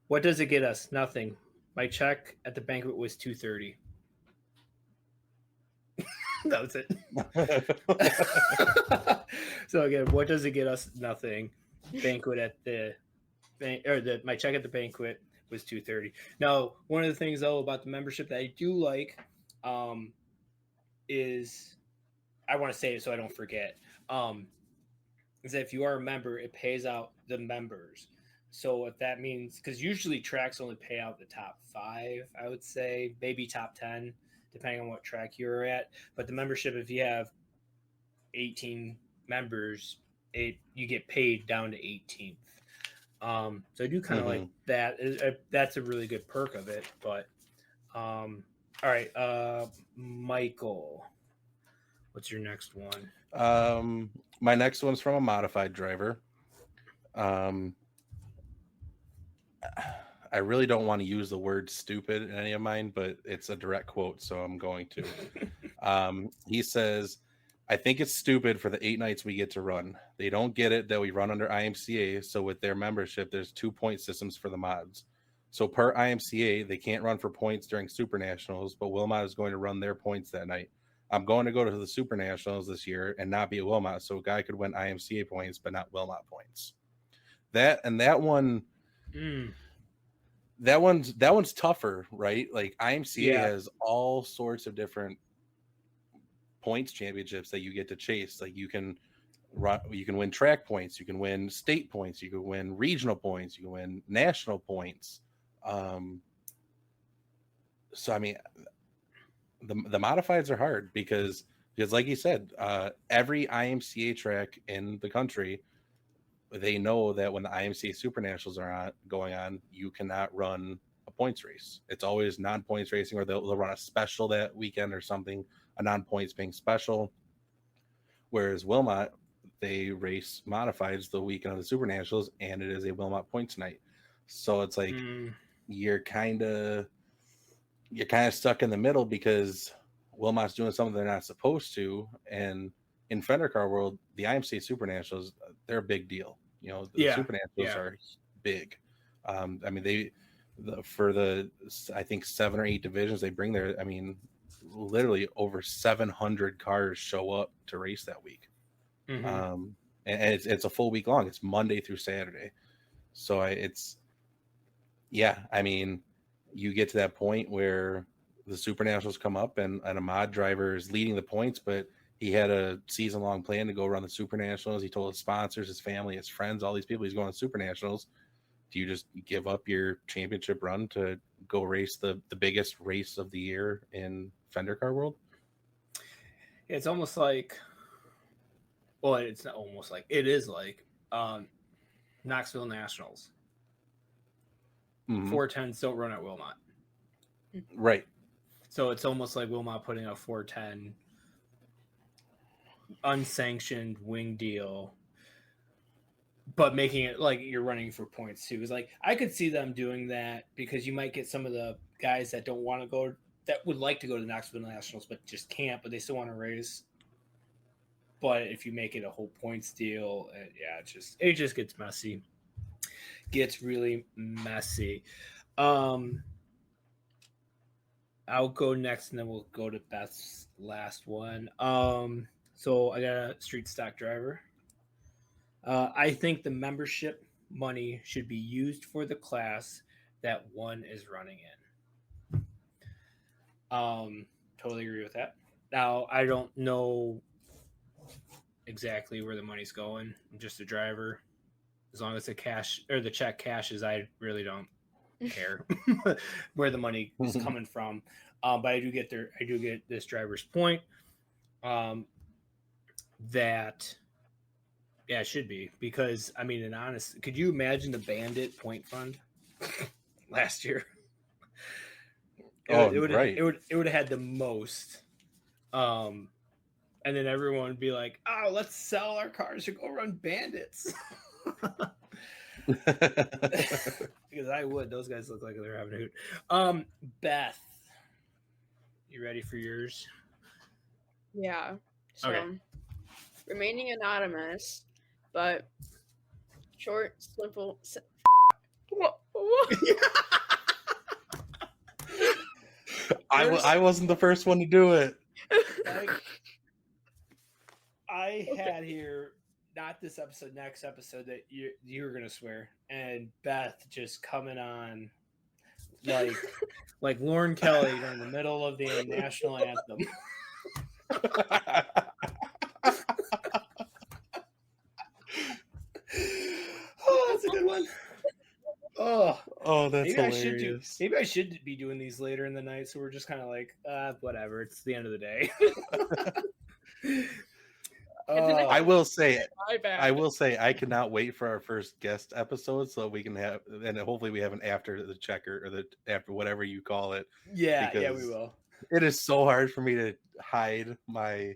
B: What does it get us? Nothing. My check at the banquet was $230. That was it. So again, what does it get us? Nothing. Banquet at the bank, or my check at the banquet was $230. Now, one of the things though about the membership that I do like is, I want to say it so I don't forget, is that if you are a member, it pays out the members. So if that means, because usually tracks only pay out the top 5, I would say, maybe top 10, depending on what track you're at. But the membership, if you have 18 members, you get paid down to 18th. So I do kind of like that. That's a really good perk of it. But All right, Michael, what's your next one?
D: My next one's from a modified driver. I really don't want to use the word stupid in any of mine, but it's a direct quote, so I'm going to. He says, I think it's stupid for the 8 nights we get to run. They don't get it that we run under IMCA, so with their membership, there's 2-point systems for the mods. So per IMCA, they can't run for points during Super Nationals, but Wilmot is going to run their points that night. I'm going to go to the Super Nationals this year and not be at Wilmot, so a guy could win IMCA points, but not Wilmot points. That one... That one's tougher, right? Like IMCA has all sorts of different points championships that you get to chase. Like you can win track points, you can win state points, you can win regional points, you can win national points. So I mean, the modifieds are hard because like you said, every IMCA track in the country, they know that when the IMCA Super Nationals are going on, you cannot run a points race. It's always non-points racing, or they'll run a special that weekend or something, a non-points being special. Whereas Wilmot, they race modifieds the weekend of the Super Nationals, and it is a Wilmot points night. So it's like you're kind of stuck in the middle because Wilmot's doing something they're not supposed to, and in Fender Car World, the IMCA Super Nationals, they're a big deal. You know, the Super Nationals are big. I mean, for the I think 7 or 8 divisions they bring there. I mean, literally over 700 cars show up to race that week, and it's a full week long. It's Monday through Saturday, so I mean, you get to that point where the Super Nationals come up and a mod driver is leading the points, but he had a season-long plan to go run the Super Nationals. He told his sponsors, his family, his friends, all these people he's going to Super Nationals. Do you just give up your championship run to go race the biggest race of the year in Fender Car World?
B: It's almost like, well, it's not almost like, it is like Knoxville Nationals. 410s don't run at Wilmot.
D: Right.
B: So it's almost like Wilmot putting a 410 unsanctioned wing deal, but making it like you're running for points too. It's like I could see them doing that because you might get some of the guys that don't want to go, that would like to go to the Knoxville Nationals but just can't, but they still want to race. But if you make it a whole points deal, it just gets messy. Gets really messy. I'll go next, and then we'll go to Beth's last one. So I got a street stock driver. I think the membership money should be used for the class that one is running in. Totally agree with that. Now, I don't know exactly where the money's going. I'm just a driver. As long as the cash or the check cashes, I really don't care where the money is coming from. But I do get this driver's point. That it should be, because I mean, in honest, could you imagine the Bandit point fund last year? It would have had the most. And then everyone would be like, "Oh, let's sell our cars to go run Bandits." Because I would. Those guys look like they're having a hoot. Beth, you ready for yours?
C: Yeah. So,
B: okay.
C: Remaining anonymous, but short, simple. What?
D: I wasn't the first one to do it.
B: I had here, not this episode, next episode, that you were gonna swear, and Beth just coming on like Lauren Kelly during the middle of the national anthem. Oh, that's a good one. Oh,
D: that's hilarious.
B: Maybe I should be doing these later in the night, so we're just kind of like, whatever. It's the end of the day.
D: I will say
C: My bad.
D: I will say I cannot wait for our first guest episode so we can have, and hopefully we have an after the checker or the after whatever you call it.
B: Yeah, we
D: because
B: will.
D: It is so hard for me to hide my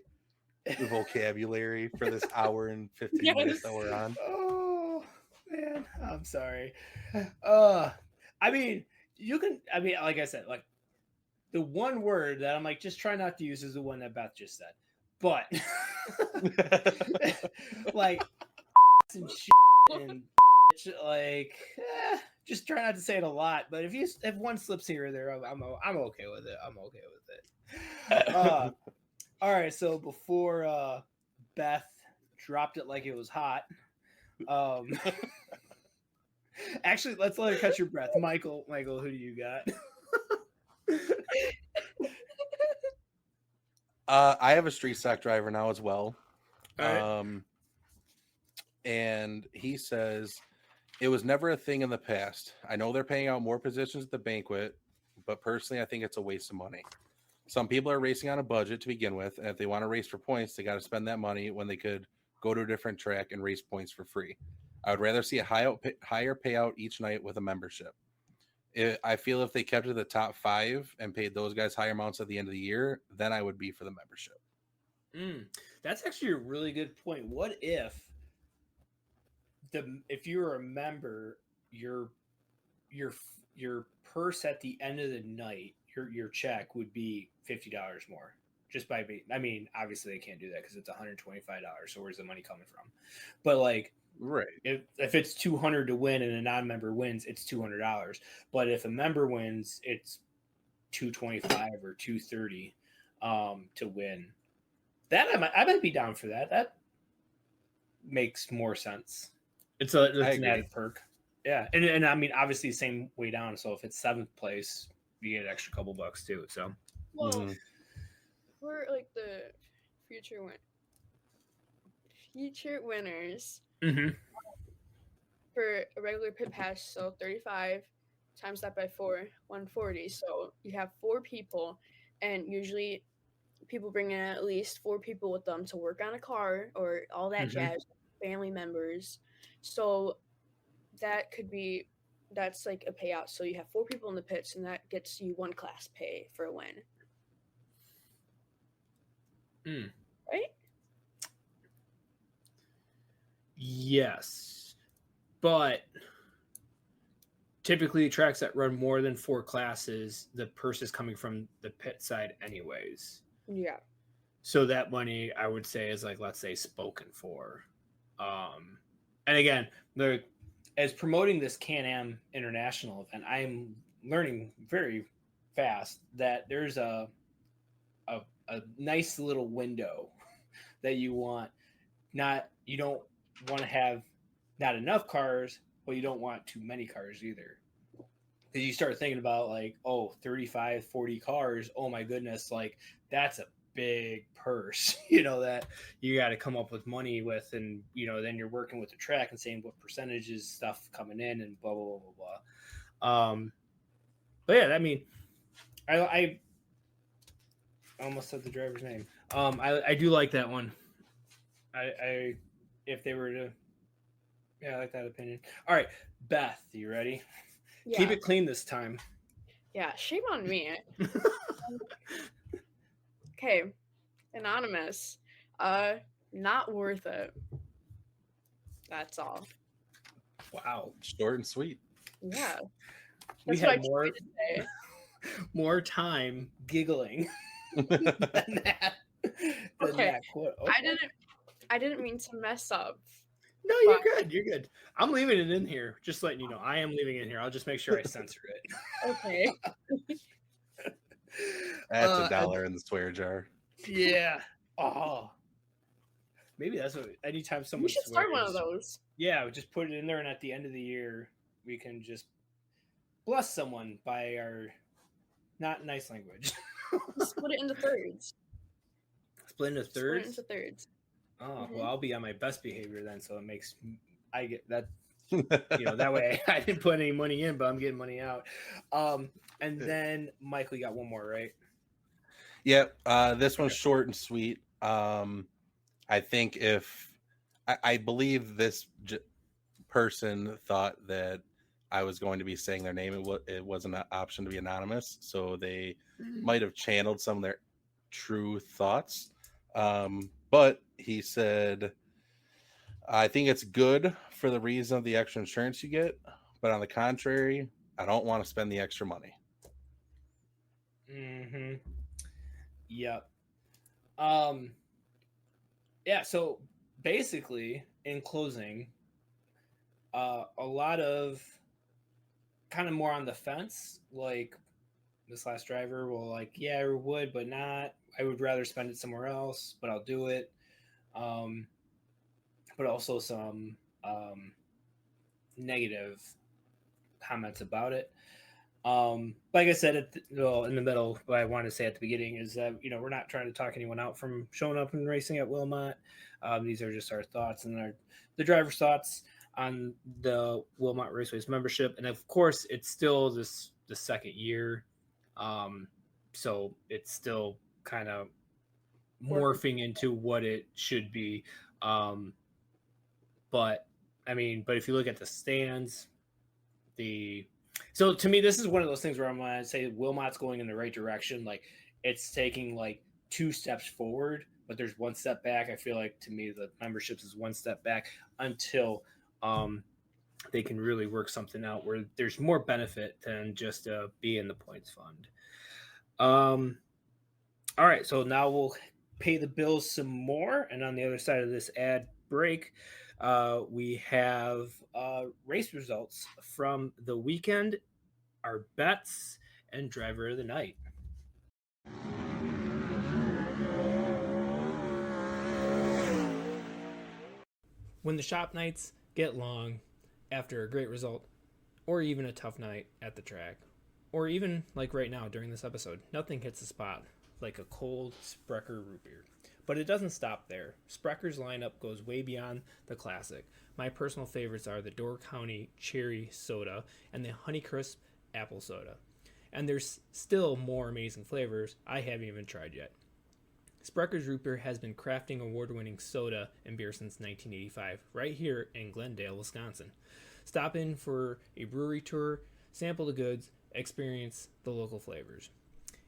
D: vocabulary for this hour and 15 minutes that we're on.
B: Oh man, I'm sorry. I mean, you can. I mean, like I said, like the one word that I'm like, just try not to use is the one that Beth just said. But like and shit and like, just try not to say it a lot. But if one slips here or there, I'm okay with it. I'm okay with it. All right. So before Beth dropped it like it was hot. Actually, let's let her catch your breath. Michael, who do you got?
D: I have a street stock driver now as well.
B: All right.
D: And he says it was never a thing in the past. I know they're paying out more positions at the banquet, but personally, I think it's a waste of money. Some people are racing on a budget to begin with, and if they want to race for points, they got to spend that money when they could go to a different track and race points for free. I would rather see a higher payout each night with a membership. I feel if they kept it to the top 5 and paid those guys higher amounts at the end of the year, then I would be for the membership.
B: That's actually a really good point. What if you're a member, your purse at the end of the night, your check would be $50 more just by being. I mean, obviously they can't do that because it's $125. So where's the money coming from? But like,
D: right,
B: if it's $200 to win and a non-member wins, it's $200. But if a member wins, it's $225 or $230 to win. That I might be down for that. That makes more sense. It's an added perk. Yeah, and I mean, obviously same way down. So if it's 7th place, you get an extra couple bucks too. So,
C: well, for like the future winners, for a regular pit pass, so 35 times that by 4, 140. So you have 4 people, and usually people bring in at least 4 people with them to work on a car or all that jazz, family members. So that's like a payout. So you have 4 people in the pits, and that gets you 1 class pay for a win. Right?
B: Yes, but typically tracks that run more than 4 classes, the purse is coming from the pit side anyways.
C: Yeah.
B: So that money, I would say, is like, let's say, spoken for. And again, as promoting this Can-Am International event, I'm learning very fast that there's a nice little window that you want. You don't want to have not enough cars, but you don't want too many cars either. Because you start thinking about 35, 40 cars. Oh my goodness, like that's a big purse, that you got to come up with money with, and then you're working with the track and saying what percentages stuff coming in and blah blah blah blah blah. But yeah, I mean, I almost said the driver's name. I do like that one. I if they were to, I like that opinion. All right, Beth, you ready?
C: Yeah.
B: Keep it clean this time.
C: Yeah, shame on me. Okay, anonymous. Not worth it. That's all.
B: Wow,
D: short and sweet.
C: Yeah,
B: we had more time giggling than that.
C: Okay. I didn't mean to mess up.
B: No, you're good. You're good. I'm leaving it in here. Just letting you know, I am leaving it in here. I'll just make sure I censor it.
C: Okay.
D: That's $1 in the swear jar.
B: Yeah. Oh. Maybe that's what. Anytime someone.
C: We should start one of those.
B: Yeah, we just put it in there, and at the end of the year, we can just bless someone by our not nice language.
C: Split it into thirds.
B: Split into thirds.
C: Split into thirds.
B: Oh well, I'll be on my best behavior then, so it makes I get that. That way I didn't put any money in, but I'm getting money out. And then Michael, you got one more, right?
D: Yeah, this one's short and sweet. I think if I believe this person thought that I was going to be saying their name, it wasn't an option to be anonymous, so they might have channeled some of their true thoughts. But he said, I think it's good for the reason of the extra insurance you get, but on the contrary, I don't want to spend the extra money.
B: Mm-hmm. Yep. Yeah, so basically, in closing, a lot of kind of more on the fence, like this last driver will like, yeah, I would, but not. I would rather spend it somewhere else, but I'll do it. But also some negative comments about it. Like I said, in the middle, what I want to say at the beginning is that we're not trying to talk anyone out from showing up and racing at Wilmot. These are just our thoughts and the driver's thoughts on the Wilmot Raceway's membership, and of course, it's still the second year, so it's still kind of morphing into what it should be. But if you look at the stands, so to me, this is one of those things where I'm going to say Wilmot's going in the right direction. Like it's taking like 2 steps forward, but there's 1 step back. I feel like to me, the memberships is 1 step back until they can really work something out where there's more benefit than just be in the points fund. All right, so now we'll pay the bills some more, and on the other side of this ad break, we have race results from the weekend, our bets, and driver of the night. When the shop nights get long after a great result, or even a tough night at the track, or even like right now during this episode, nothing hits the spot like a cold Sprecher root beer. But it doesn't stop there. Sprecher's lineup goes way beyond the classic. My personal favorites are the Door County Cherry Soda and the Honeycrisp Apple Soda. And there's still more amazing flavors I haven't even tried yet. Sprecher's Root Beer has been crafting award-winning soda and beer since 1985, right here in Glendale, Wisconsin. Stop in for a brewery tour, sample the goods, experience the local flavors.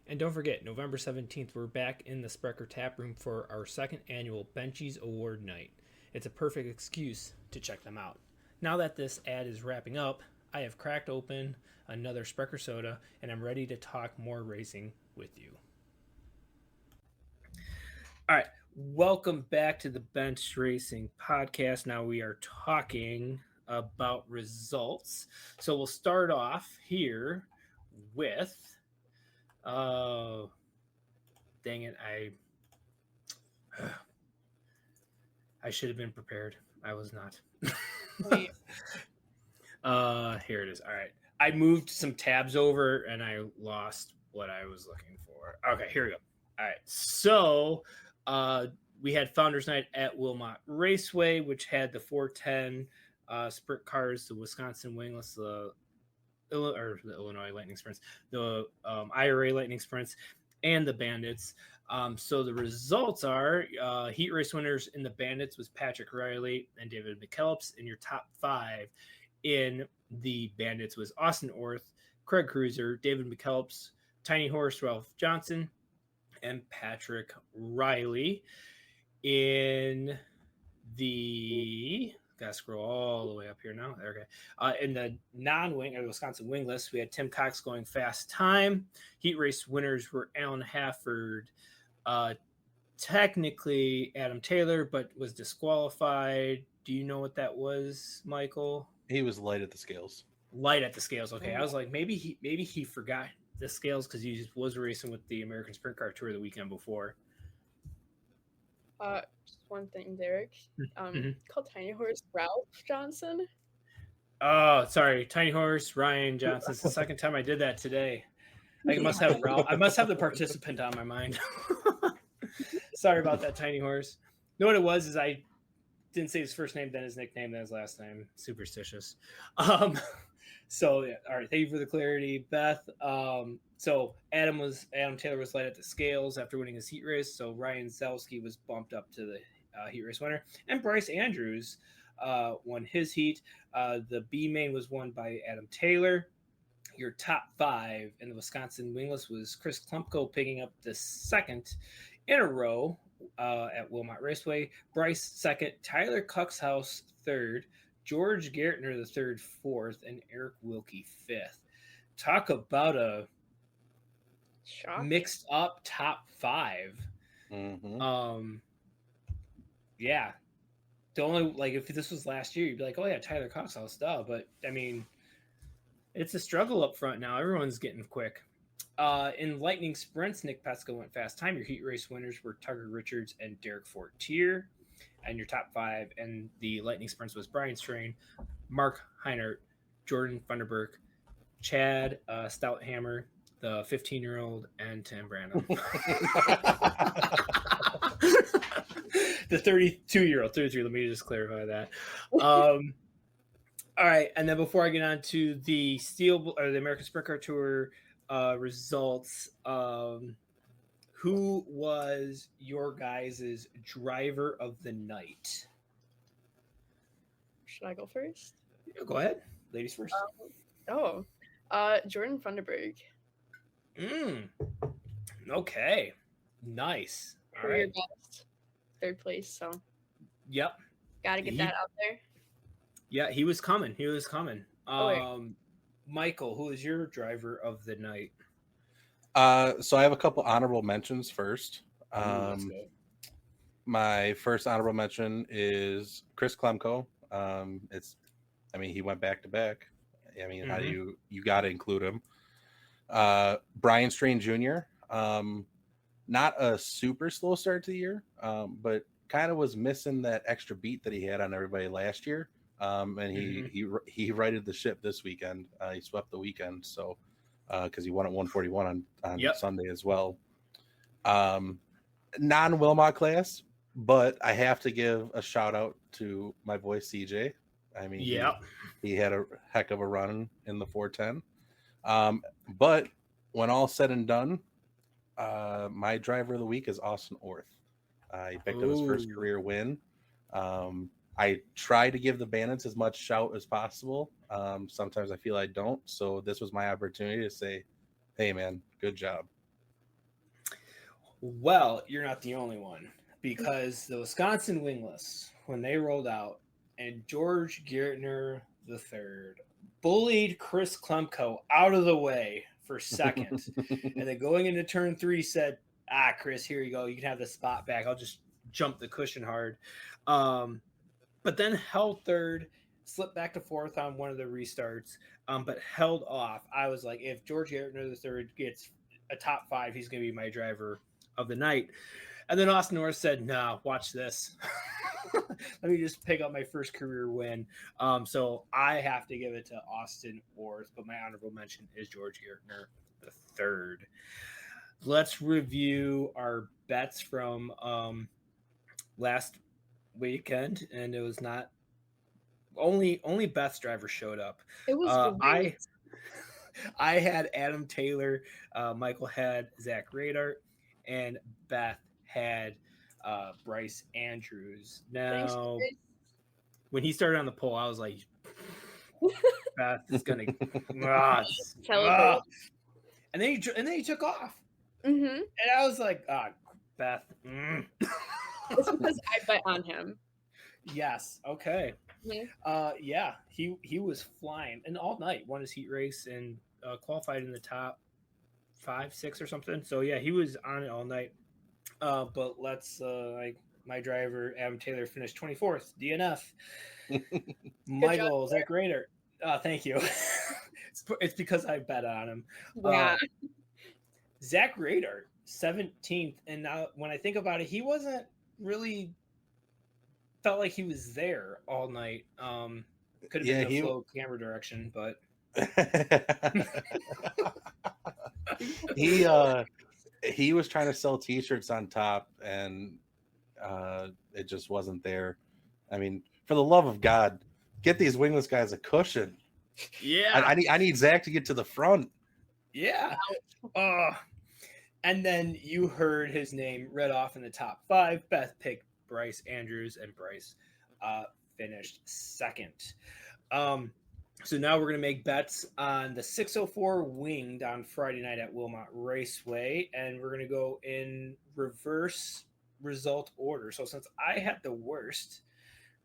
B: And don't forget, November 17th, we're back in the Sprecher Tap Room for our 2nd annual Benchies Award Night. It's a perfect excuse to check them out. Now that this ad is wrapping up, I have cracked open another Sprecher soda, and I'm ready to talk more racing with you. All right, welcome back to the Bench Racing Podcast. Now we are talking about results. So we'll start off here with... Oh, dang it. I should have been prepared. I was not. Here it is. All right. I moved some tabs over and I lost what I was looking for. Okay, here we go. All right. So we had Founders Night at Wilmot Raceway, which had the 410 sprint cars, the Wisconsin Wingless, the Illinois Lightning Sprints, the IRA Lightning Sprints, and the Bandits. So the results are heat race winners in the Bandits was Patrick Riley and David McKellips. In your top 5 in the Bandits was Austin Orth, Craig Cruiser, David McKellips, Tiny Horse Ralph Johnson, and Patrick Riley. In the... Gotta scroll all the way up here now. Okay. In the non-wing or Wisconsin wingless, we had Tim Cox going fast time. Heat race winners were Alan Hafford, technically Adam Taylor, but was disqualified. Do you know what that was, Michael?
D: He was light at the scales.
B: Light at the scales. Okay, I was like, maybe he forgot the scales because he was racing with the American Sprint Car Tour the weekend before.
C: Just one thing, Derek. Called Tiny Horse Ralph Johnson.
B: Oh, sorry, Tiny Horse Ryan Johnson. It's the second time I did that today. I must have Ralph. I must have the participant on my mind. Sorry about that, Tiny Horse. You know what it was? Is I didn't say his first name, then his nickname, then his last name. Superstitious. So yeah, all right. Thank you for the clarity, Beth. So Adam Taylor was light at the scales after winning his heat race. So Ryan Zelski was bumped up to the heat race winner. And Bryce Andrews won his heat. The B main was won by Adam Taylor. Your top 5 in the Wisconsin wingless was Chris Klumpko picking up the second in a row at Wilmot Raceway. Bryce second, Tyler Cuxhouse third, George Gartner the third, fourth, and Eric Wilkie fifth. Talk about a mixed up top 5. Yeah. The only, like, if this was last year, you'd be like, oh yeah, Tyler Cuxhouse, duh. But I mean, it's a struggle up front now. Everyone's getting quick. In lightning sprints, Nick Petska went fast time. Your heat race winners were Tugger Richards and Derek Fortier. And your top 5 in the lightning sprints was Brian Strain, Mark Heinert, Jordan Funderburg, Chad Stouthammer, the 15-year-old, and Tim Brandon. The 32-year-old, 33. Let me just clarify that. All right, and then before I get on to the the American Sprint Car Tour results, who was your guys' driver of the night?
C: Should I go first?
B: Yeah, go ahead, ladies first.
C: Jordan Funderburg.
B: Okay, nice. All
C: Career
B: right,
C: best, 3rd place. So.
B: Yep.
C: Got to get that out there.
B: Yeah, he was coming. Michael, who is your driver of the night?
D: So I have a couple honorable mentions first. My first honorable mention is Chris Klemko. He went back to back. I mean, how do you got to include him? Brian Strain Jr. Not a super slow start to the year, but kind of was missing that extra beat that he had on everybody last year. And he righted the ship this weekend. He swept the weekend, so because he won at 141 on Sunday as well. Non-Wilmot class, but I have to give a shout out to my boy CJ. I mean, he had a heck of a run in the 410. But when all said and done, my driver of the week is Austin Orth. He picked up his first career win. I try to give the Bandits as much shout as possible. Sometimes I feel I don't. So this was my opportunity to say, hey, man, good job.
B: Well, you're not the only one, because the Wisconsin wingless, when they rolled out, and George Gartner III bullied Chris Klemko out of the way for second, and then going into turn 3 said, Chris, here you go. You can have the spot back. I'll just jump the cushion hard. But then held third, slipped back to fourth on one of the restarts, but held off. I was like, if George Gartner III gets a top 5, he's going to be my driver of the night. And then Austin Orth said, nah, watch this. Let me just pick up my first career win. So I have to give it to Austin Orth, but my honorable mention is George Gartner III. Let's review our bets from last weekend, and it was not only Beth's driver showed up.
C: It was great.
B: I had Adam Taylor, Michael had Zach Radart, and Beth had Bryce Andrews. Now, when he started on the pole, I was like, Beth is gonna celebrate. And then he took off. And I was like, Beth.
C: It's because I bet on him.
B: Yes. Okay. He was flying, and all night won his heat race and qualified in the top 5, 6 or something. So yeah, he was on it all night. But let's my driver Adam Taylor finished 24th DNF. Michael, Zach Radart. Thank you. It's because I bet on him.
C: Yeah.
B: Zach Radart 17th, and now when I think about it, he wasn't really felt like he was there all night. Could have been a slow camera direction, but
D: he was trying to sell t-shirts on top, and it just wasn't there. I mean, for the love of God, get these wingless guys a cushion.
B: Yeah,
D: I need Zach to get to the front.
B: Yeah. And then you heard his name read off in the top 5. Beth picked Bryce Andrews, and Bryce finished second. So now we're going to make bets on the 604 Winged on Friday night at Wilmot Raceway, and we're going to go in reverse result order. So since I had the worst,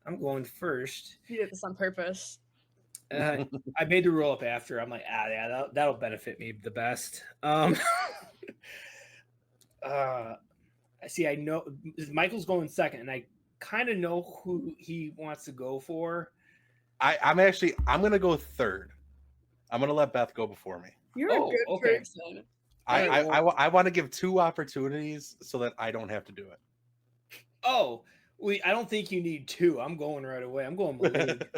B: I'm going first.
C: You did this on purpose.
B: I made the roll up after. I'm like, yeah, that'll benefit me the best. I see. I know Michael's going second, and I kind of know who he wants to go for.
D: I'm going to go third. I'm going to let Beth go before me.
C: You're a good person.
D: I want to give 2 opportunities so that I don't have to do it.
B: Oh, I don't think you need 2. I'm going right away. I'm going Malik.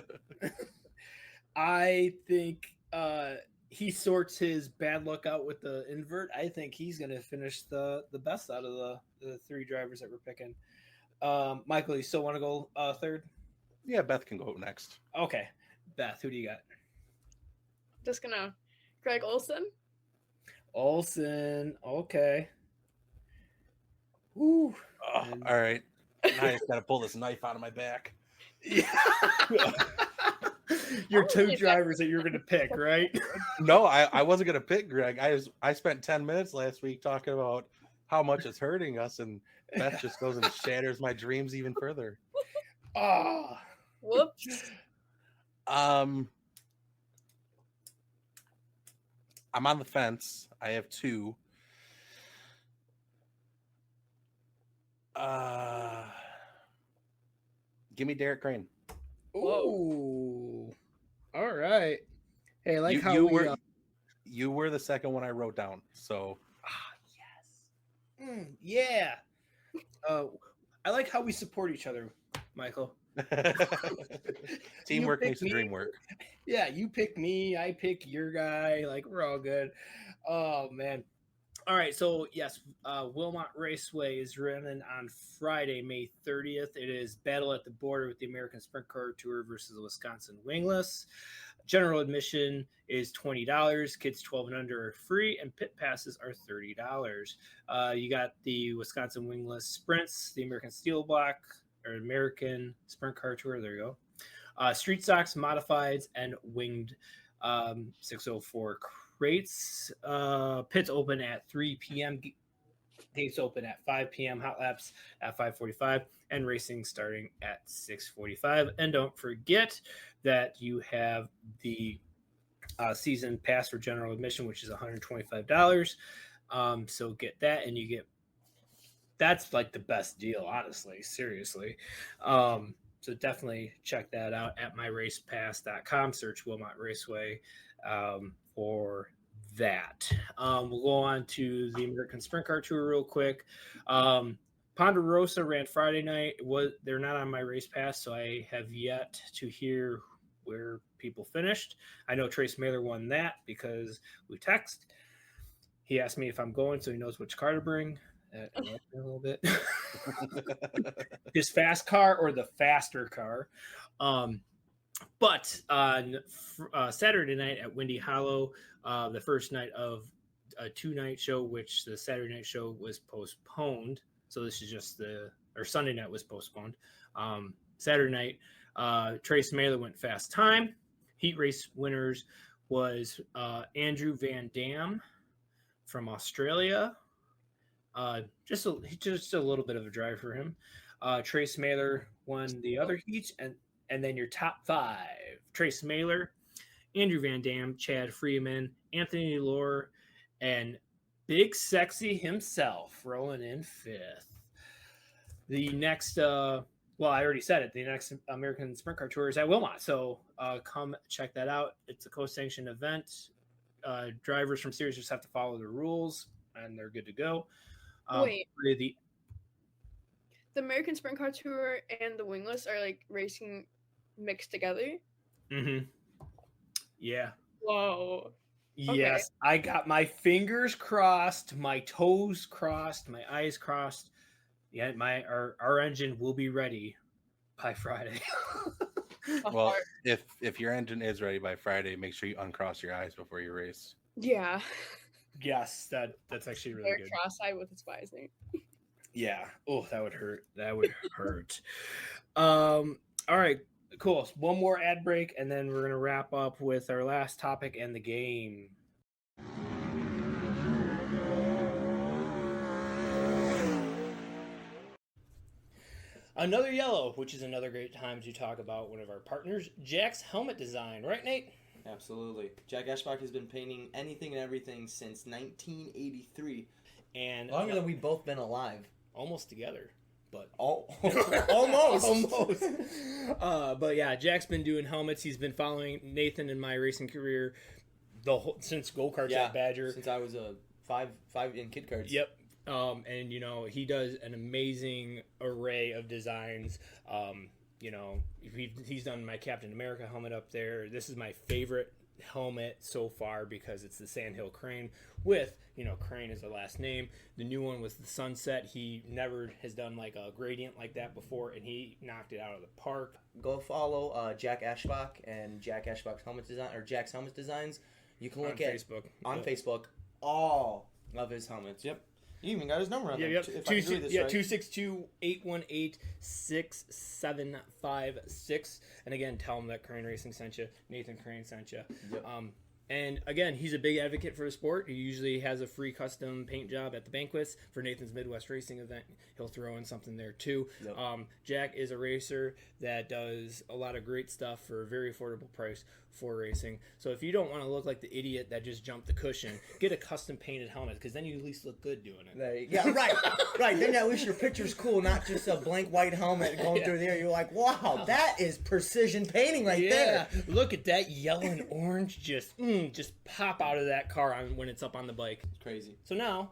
B: I think he sorts his bad luck out with the invert. I think he's going to finish the best out of the 3 drivers that we're picking. Michael, you still want to go third?
D: Yeah, Beth can go next.
B: Okay. Beth, who do you got?
C: Just gonna Greg Olson.
B: Olson. Okay. Ooh.
D: Oh, all right. Now I just got to pull this knife out of my back.
B: Yeah. Your 2 drivers that you're going to pick, right?
D: No, I wasn't going to pick Greg. I spent 10 minutes last week talking about how much it's hurting us, and Beth just goes and shatters my dreams even further.
B: Oh.
C: Whoops.
D: I'm on the fence. I have 2. Give me Derek Crane.
B: Ooh. All right. Hey, like
D: you were the second one I wrote down. So
B: yes. Yeah. I like how we support each other, Michael.
D: Teamwork makes the dream work.
B: Yeah, you pick me, I pick your guy. Like, we're all good. Oh man. All right, so yes, Wilmot Raceway is running on Friday, May 30th. It is battle at the border with the American Sprint Car Tour versus the Wisconsin Wingless. General admission is $20. Kids 12 and under are free, and pit passes are $30. You got the Wisconsin Wingless Sprints, the American Steel Block, or American Sprint Car Tour. There you go. Street Stocks, Modifieds, and Winged 604 crates. Pits open at 3 p.m. Gates open at 5 p.m. Hot laps at 5:45, and racing starting at 6:45. And don't forget that you have the season pass for general admission, which is $125. So get that, and you get that's like the best deal, honestly, seriously. So definitely check that out at myracepass.com. Search Wilmot Raceway for that. We'll go on to the American Sprint Car Tour real quick. Ponderosa ran Friday night. They're not on my race pass, so I have yet to hear where people finished. I know Trace Mailer won that because we text. He asked me if I'm going, so he knows which car to bring. A little bit. His fast car or the faster car. But on Saturday night at Windy Hollow, the first night of a 2-night show, which the Saturday night show was postponed. So this is just Sunday night was postponed. Saturday night, Trace Mailer went fast time. Heat race winners was Andrew Van Dam from Australia. Just a little bit of a drive for him. Trace Mailer won the other heats, and then your top 5: Trace Mailer, Andrew Van Dam, Chad Freeman, Anthony Lohr, and Big Sexy himself rolling in 5th. The next, I already said it. The next American Sprint Car Tour is at Wilmot, so come check that out. It's a co-sanctioned event. Drivers from series just have to follow the rules, and they're good to go.
C: Wait. The American Sprint Car Tour and the Wingless are like racing mixed together?
B: Mm-hmm. Yeah.
C: Whoa.
B: Yes.
C: Okay.
B: I got my fingers crossed, my toes crossed, my eyes crossed. Yeah, our engine will be ready by Friday.
D: Well, if your engine is ready by Friday, make sure you uncross your eyes before you race.
C: Yeah.
B: Yes, that's actually really good.
C: Cross-eyed with his visor.
B: Yeah. Oh, that would hurt. That would hurt. All right. Cool. So one more ad break, and then we're gonna wrap up with our last topic and the game. Another yellow, which is another great time to talk about one of our partners, Jack's helmet design. Right, Nate?
E: Absolutely. Jack Eschbach has been painting anything and everything since 1983.
B: And
F: Longer than we've both been alive.
B: almost together. But
F: Almost.
B: almost. But yeah, Jack's been doing helmets. He's been following Nathan in my racing career since go-karts at Badger.
E: Since I was a five in kid cards.
B: Yep. And you know, he does an amazing array of designs. You know, he's done my Captain America helmet up there. This is my favorite helmet so far because it's the Sandhill Crane with, you know, Crane is the last name. The new one was the Sunset. He never has done like a gradient like that before, and he knocked it out of the park.
E: Go follow Jack Eschbach and Jack Eschbach's helmet design, or Jack's helmet designs. You can look at
B: Facebook.
E: on
B: Yep.
E: Facebook all of his helmets. Yep. You even got his number on there.
B: Yep.
E: If I can read this right.
B: 262-818-6756. And again, tell him that Crane Racing sent you. Nathan Crane sent you.
E: Yep.
B: And again, he's a big advocate for the sport. He usually has a free custom paint job at the banquets for Nathan's Midwest Racing event. He'll throw in something there too.
E: Yep.
B: Jack is a racer that does a lot of great stuff for a very affordable price for racing. So if you don't want to look like the idiot that just jumped the cushion, get a custom painted helmet because then you at least look good doing it.
F: There you go. Yeah, right. Right. Then at least your picture's cool, not just a blank white helmet going through there. You're like, wow, that is precision painting right there.
B: Look at that yellow and orange just pop out of that car when it's up on the bike.
E: It's crazy.
B: So now,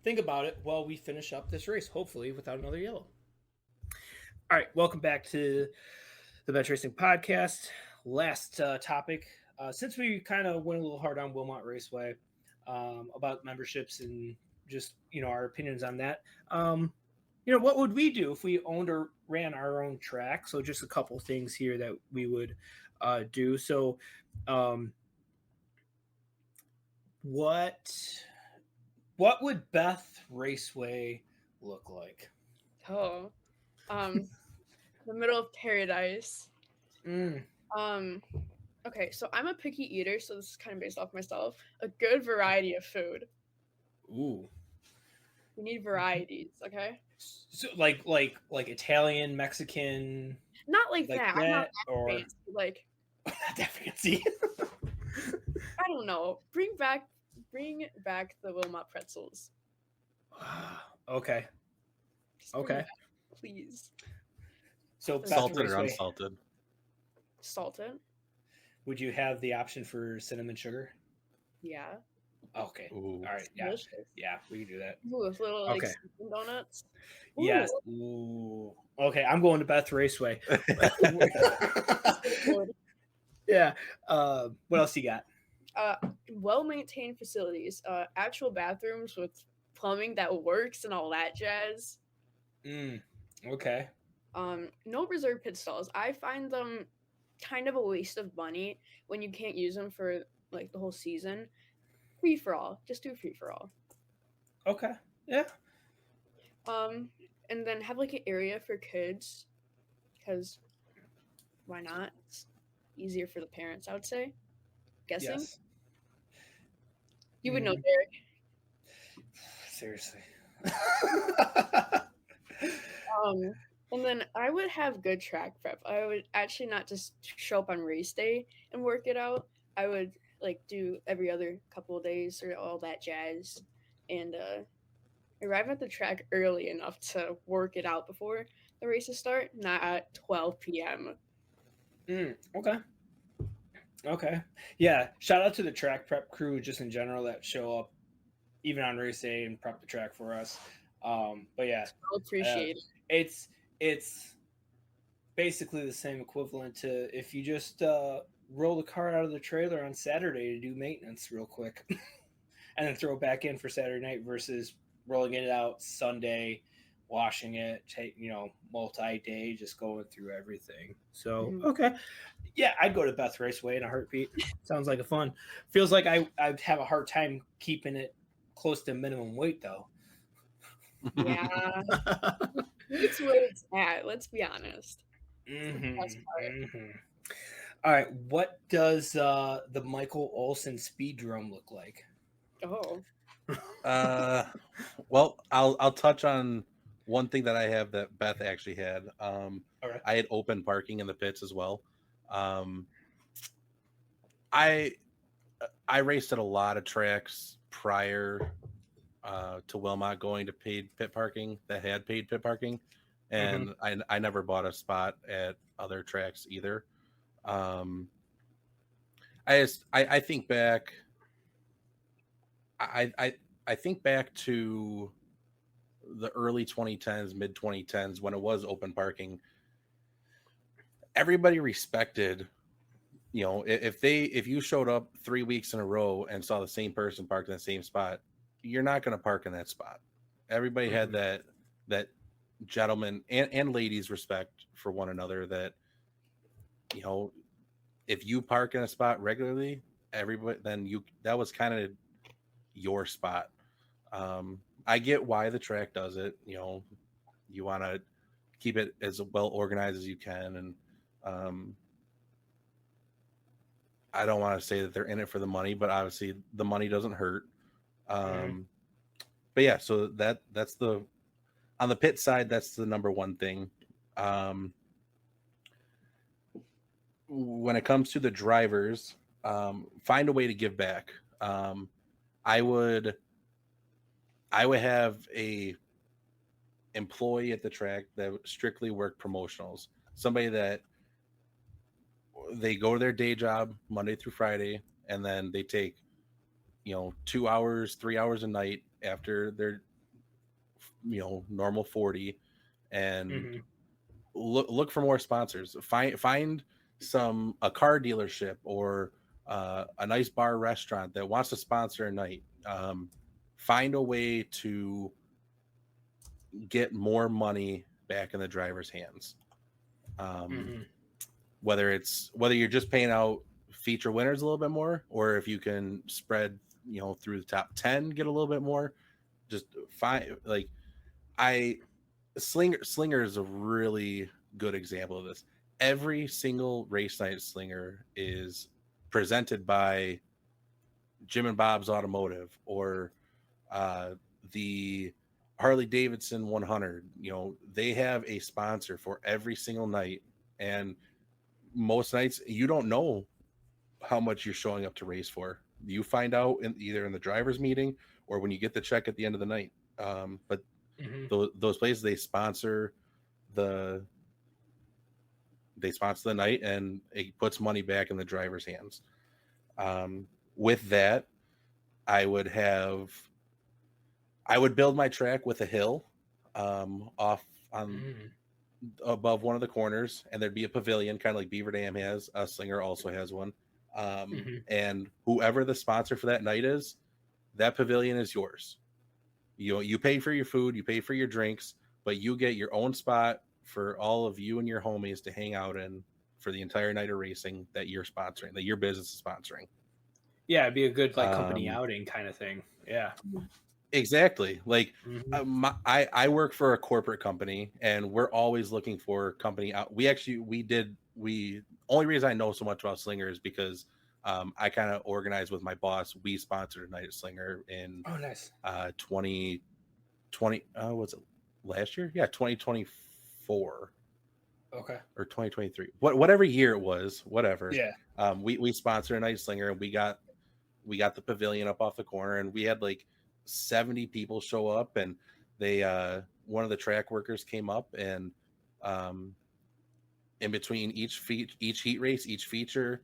B: think about it while we finish up this race, hopefully without another yellow. All right, welcome back to the Bench Racing Podcast. Last topic. Since we kind of went a little hard on Wilmot Raceway about memberships and just, you know, our opinions on that, you know, what would we do if we owned or ran our own track? So just a couple things here that we would do. So what would Beth Raceway look like?
C: Oh, the middle of paradise. Okay, so I'm a picky eater, so this is kind of based off myself. A good variety of food.
B: Ooh.
C: We need varieties, okay?
B: So like Italian, Mexican,
C: Not like
B: like
C: that. I'm not that
B: or
C: fancy. Like,
B: not that fancy.
C: I don't know. Bring back the Wilmot pretzels.
B: Okay.
C: Just bring
B: Okay.
C: it back, please.
B: So Beth
D: Salted or
B: Raceway,
D: unsalted?
C: Salted?
B: would you have the option for cinnamon sugar?
C: Yeah.
B: Okay.
D: Ooh.
B: All right. Yeah.
C: Delicious.
B: Yeah, we can do that.
C: Ooh, with little like
B: Okay.
C: cinnamon donuts.
B: Yes. Ooh. Okay, I'm going to Beth Raceway.
C: Ooh.
B: Yeah. What else you got?
C: Well-maintained facilities, actual bathrooms with plumbing that works and all that jazz.
B: Okay.
C: No reserve pit stalls. I find them kind of a waste of money when you can't use them for like the whole season. Free for all. Just do free for all.
B: Okay. Yeah.
C: And then have like an area for kids, because why not? It's easier for the parents, I would say. Guessing.
B: Yes.
C: You would know, Derek.
B: Seriously.
C: And then I would have good track prep. I would actually not just show up on race day and work it out. I would like do every other couple of days or all that jazz, and arrive at the track early enough to work it out before the races start, not at 12 p.m.
B: Okay. Okay. Yeah. Shout out to the track prep crew just in general that show up even on race day and prep the track for us. But yeah,
C: I'll appreciate it.
B: it's basically the same equivalent to if you just roll the car out of the trailer on Saturday to do maintenance real quick and then throw it back in for Saturday night versus rolling it out Sunday, washing it, multi-day, just going through everything. So, okay. Yeah, I'd go to Beth Raceway in a heartbeat. Sounds like a fun. Feels like I'd have a hard time keeping it close to minimum weight, though.
C: Yeah, it's where it's at. Let's be honest. It's the best part.
B: All right, what does the Michael Olsen speedrome look like?
C: Oh,
D: Well, I'll touch on one thing that I have that Beth actually had.
B: All right.
D: I had open parking in the pits as well. Um, I I raced at a lot of tracks prior to Wilmot going to paid pit parking that had paid pit parking, and I never bought a spot at other tracks either. Um, I think back. I, I I think back to the early 2010s, mid 2010s when it was open parking. Everybody respected, if you showed up 3 weeks in a row and saw the same person parked in the same spot, you're not going to park in that spot. Everybody had that gentleman and ladies respect for one another, that if you park in a spot regularly, everybody, then that was kind of your spot. I get why the track does it. You want to keep it as well organized as you can, and I don't want to say that they're in it for the money, but obviously the money doesn't hurt. But yeah, so that's on the pit side, that's the number one thing. When it comes to the drivers, find a way to give back. I would have a employee at the track that strictly worked promotionals. Somebody that they go to their day job Monday through Friday, and then they take 2 hours, 3 hours a night after their normal 40, and look for more sponsors. Find a car dealership or a nice bar restaurant that wants to sponsor a night. Find a way to get more money back in the driver's hands. Whether you're just paying out feature winners a little bit more, or if you can spread through the top 10, get a little bit more. Just find, like, Slinger is a really good example of this. Every single race night Slinger is presented by Jim and Bob's Automotive, or the Harley Davidson 100. They have a sponsor for every single night, and most nights you don't know how much you're showing up to race for. You find out either in the driver's meeting or when you get the check at the end of the night. But those places, they sponsor the night, and it puts money back in the driver's hands. With that, I would build my track with a hill off on above one of the corners, and there'd be a pavilion, kind of like Beaver Dam has. Slinger also has one. And whoever the sponsor for that night is, that pavilion is yours. You pay for your food, you pay for your drinks, but you get your own spot for all of you and your homies to hang out in for the entire night of racing that you're sponsoring, that your business is sponsoring.
B: Yeah, it'd be a good company outing kind of thing. Yeah,
D: exactly. Like I work for a corporate company, and we're always looking for company out. Only reason I know so much about Slinger is because I kind of organized with my boss. We sponsored a night at Slinger in 2020. Was it last year? Yeah, 2024.
B: Okay.
D: Or 2023. Whatever year it was, whatever.
B: Yeah.
D: We sponsored a night Slinger, and we got the pavilion up off the corner, and we had like 70 people show up, and they one of the track workers came up, and in between each heat race, each feature,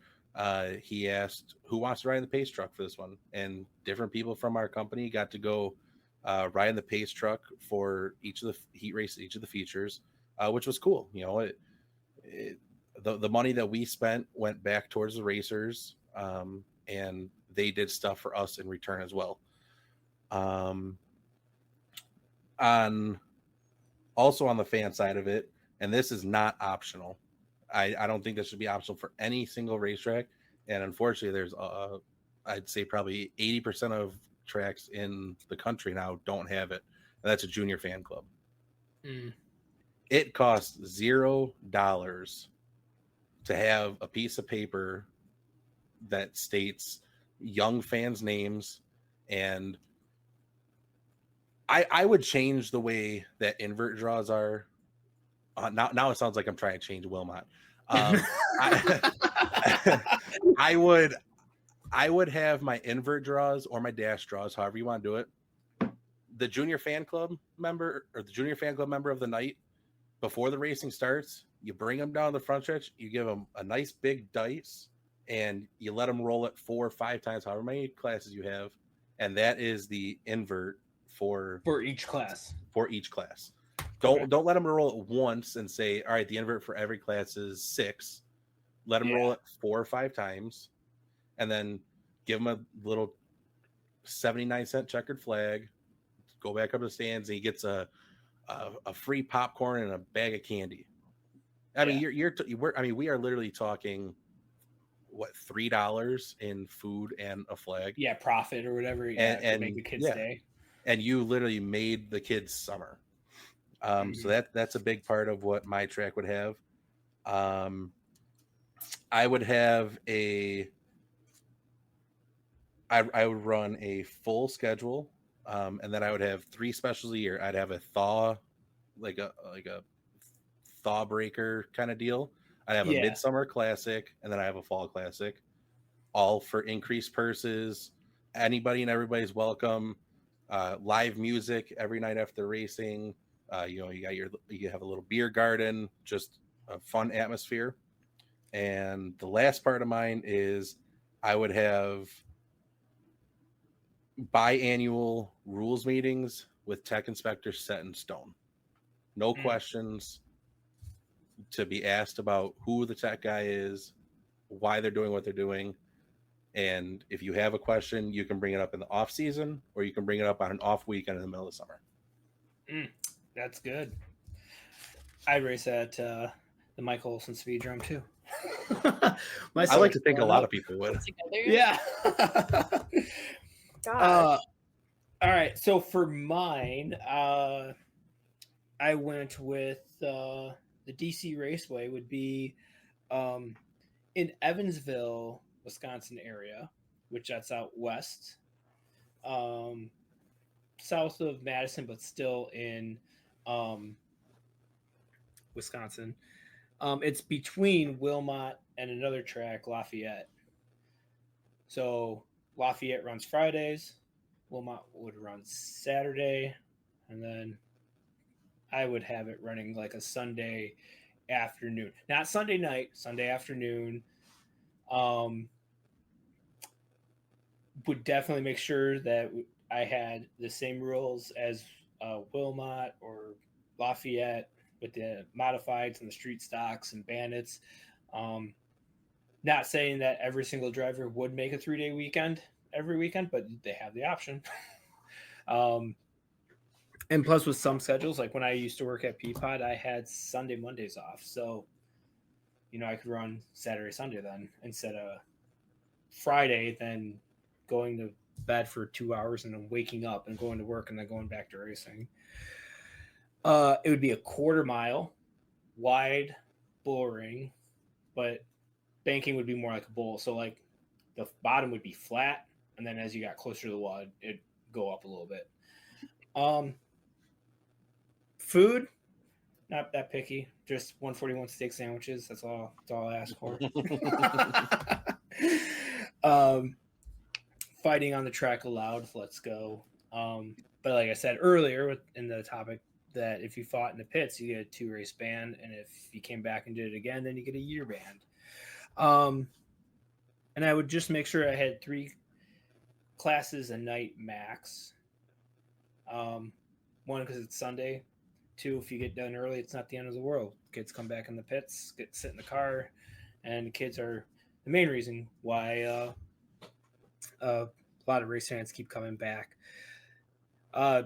D: he asked who wants to ride in the pace truck for this one, and different people from our company got to go ride in the pace truck for each of the heat races, each of the features, which was cool. The money that we spent went back towards the racers, and they did stuff for us in return as well. Also on the fan side of it, and this is not optional. I don't think this should be optional for any single racetrack. And unfortunately, there's I'd say probably 80% of tracks in the country now don't have it. and that's a junior fan club.
B: Mm.
D: It costs $0 to have a piece of paper that states young fans' names, and I would change the way that invert draws are. Now it sounds like I'm trying to change Wilmot. I would have my invert draws or my dash draws, however you want to do it. The junior fan club member or the junior fan club member of the night, before the racing starts, you bring them down the front stretch, you give them a nice big dice, and you let them roll it 4 or 5 times, however many classes you have, and that is the invert for
B: each class.
D: Don't let them roll it once and say, all right, the invert for every class is 6. Let them roll it 4 or 5 times, and then give them a little 79-cent checkered flag. Go back up to the stands, and he gets a free popcorn and a bag of candy. I mean, we are literally talking what, $3 in food and a flag.
B: Yeah, profit or whatever. And make the kids stay.
D: And you literally made the kids' summer. So that's a big part of what my track would have. I would have I would run a full schedule, and then I would have 3 specials a year. I'd have a thaw, like a thaw breaker kind of deal. I'd have a midsummer classic, and then I have a fall classic, all for increased purses. Anybody and everybody's welcome. Live music every night after racing. You have a little beer garden, just a fun atmosphere. And the last part of mine is I would have biannual rules meetings with tech inspectors set in stone. No questions to be asked about who the tech guy is, why they're doing what they're doing. And if you have a question, you can bring it up in the off season, or you can bring it up on an off weekend in the middle of the summer.
B: That's good. I race at the Michael Olson Speed Drum too.
D: I like to think a lot of people would.
B: Yeah.
C: Gosh.
B: All right. So for mine, I went with the DC Raceway would be in Evansville, Wisconsin area, which that's out west, south of Madison, but still in Wisconsin. It's between Wilmot and another track, Lafayette. So Lafayette runs Fridays, Wilmot would run Saturday, and then I would have it running like a Sunday afternoon. Not Sunday night, Sunday afternoon. Would definitely make sure that I had the same rules as Wilmot or Lafayette with the modifieds and the street stocks and bandits. Not saying that every single driver would make a 3-day weekend every weekend, but they have the option. And plus with some schedules, like when I used to work at Peapod, I had Sunday, Mondays off. So, I could run Saturday, Sunday then instead of Friday, then going to bed for 2 hours and then waking up and going to work and then going back to racing. It would be a 1/4 mile, wide bull ring, but banking would be more like a bowl. So like the bottom would be flat, and then as you got closer to the wall, it'd go up a little bit. Food, not that picky. Just 141 steak sandwiches. That's all I ask for. Fighting on the track allowed. Let's go. But like I said earlier in the topic, that if you fought in the pits, you get a 2-race ban, and if you came back and did it again, then you get a year ban. And I would just make sure I had 3 classes a night max. 1, because it's Sunday. 2, if you get done early, it's not the end of the world. Kids come back in the pits, sit in the car, and the kids are the main reason why a lot of race fans keep coming back.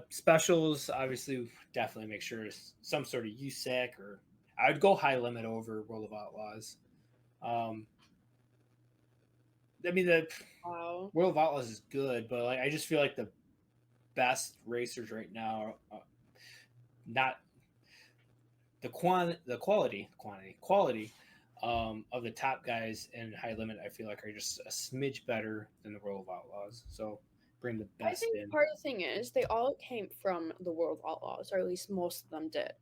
B: Specials, obviously, definitely make sure it's some sort of USAC, or I would go high limit over World of Outlaws. I mean, the World of Outlaws is good, but like I just feel like the best racers right now. Not the quality of the top guys in high limit. I feel like are just a smidge better than the World of Outlaws. So bring the
C: I
B: best
C: think
B: in.
C: part of the thing is they all came from the World Outlaws, or at least most of them did.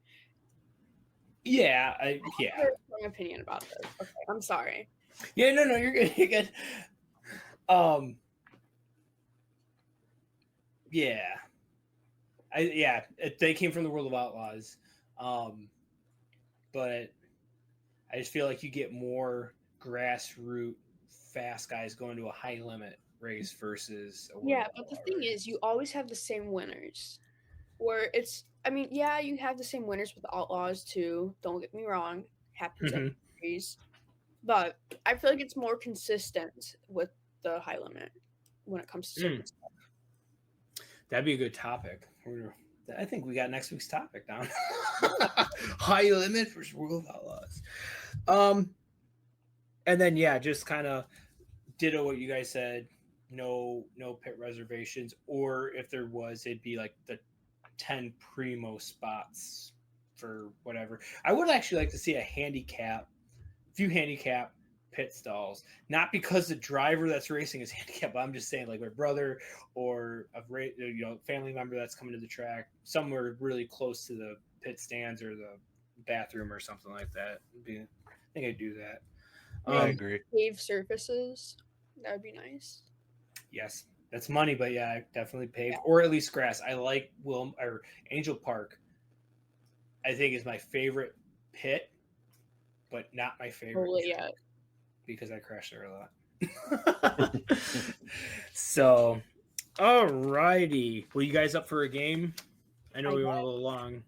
B: Yeah,
C: I have a strong opinion about this. Okay, I'm sorry.
B: Yeah, no, you're good. You're good. Yeah, they came from the World of Outlaws, but I just feel like you get more grassroots fast guys going to a high limit race versus a World
C: Yeah,
B: of
C: but the
B: Outlaw
C: thing
B: race.
C: is, you always have the same winners. Where it's, I mean, yeah, you have the same winners with the Outlaws too. Don't get me wrong, happens every race, but I feel like it's more consistent with the high limit when it comes to certain stuff.
B: That'd be a good topic. I think we got next week's topic down. High limit versus World of Outlaws. And then just kind of ditto what you guys said. No pit reservations, or if there was, it'd be like the 10 primo spots for whatever. I would actually like to see a few handicap pit stalls, not because the driver that's racing is handicapped, but I'm just saying, like, my brother or a family member that's coming to the track somewhere really close to the pit stands or the bathroom or something like that. I think I'd do that.
D: I agree.
C: Paved surfaces, that would be nice.
B: Yes, that's money, but definitely paved or at least grass. I like Angel Park. I think is my favorite pit, but not my favorite
C: Yet.
B: because I crash there a lot. So, alrighty. Well, you guys up for a game? I know we went a little long.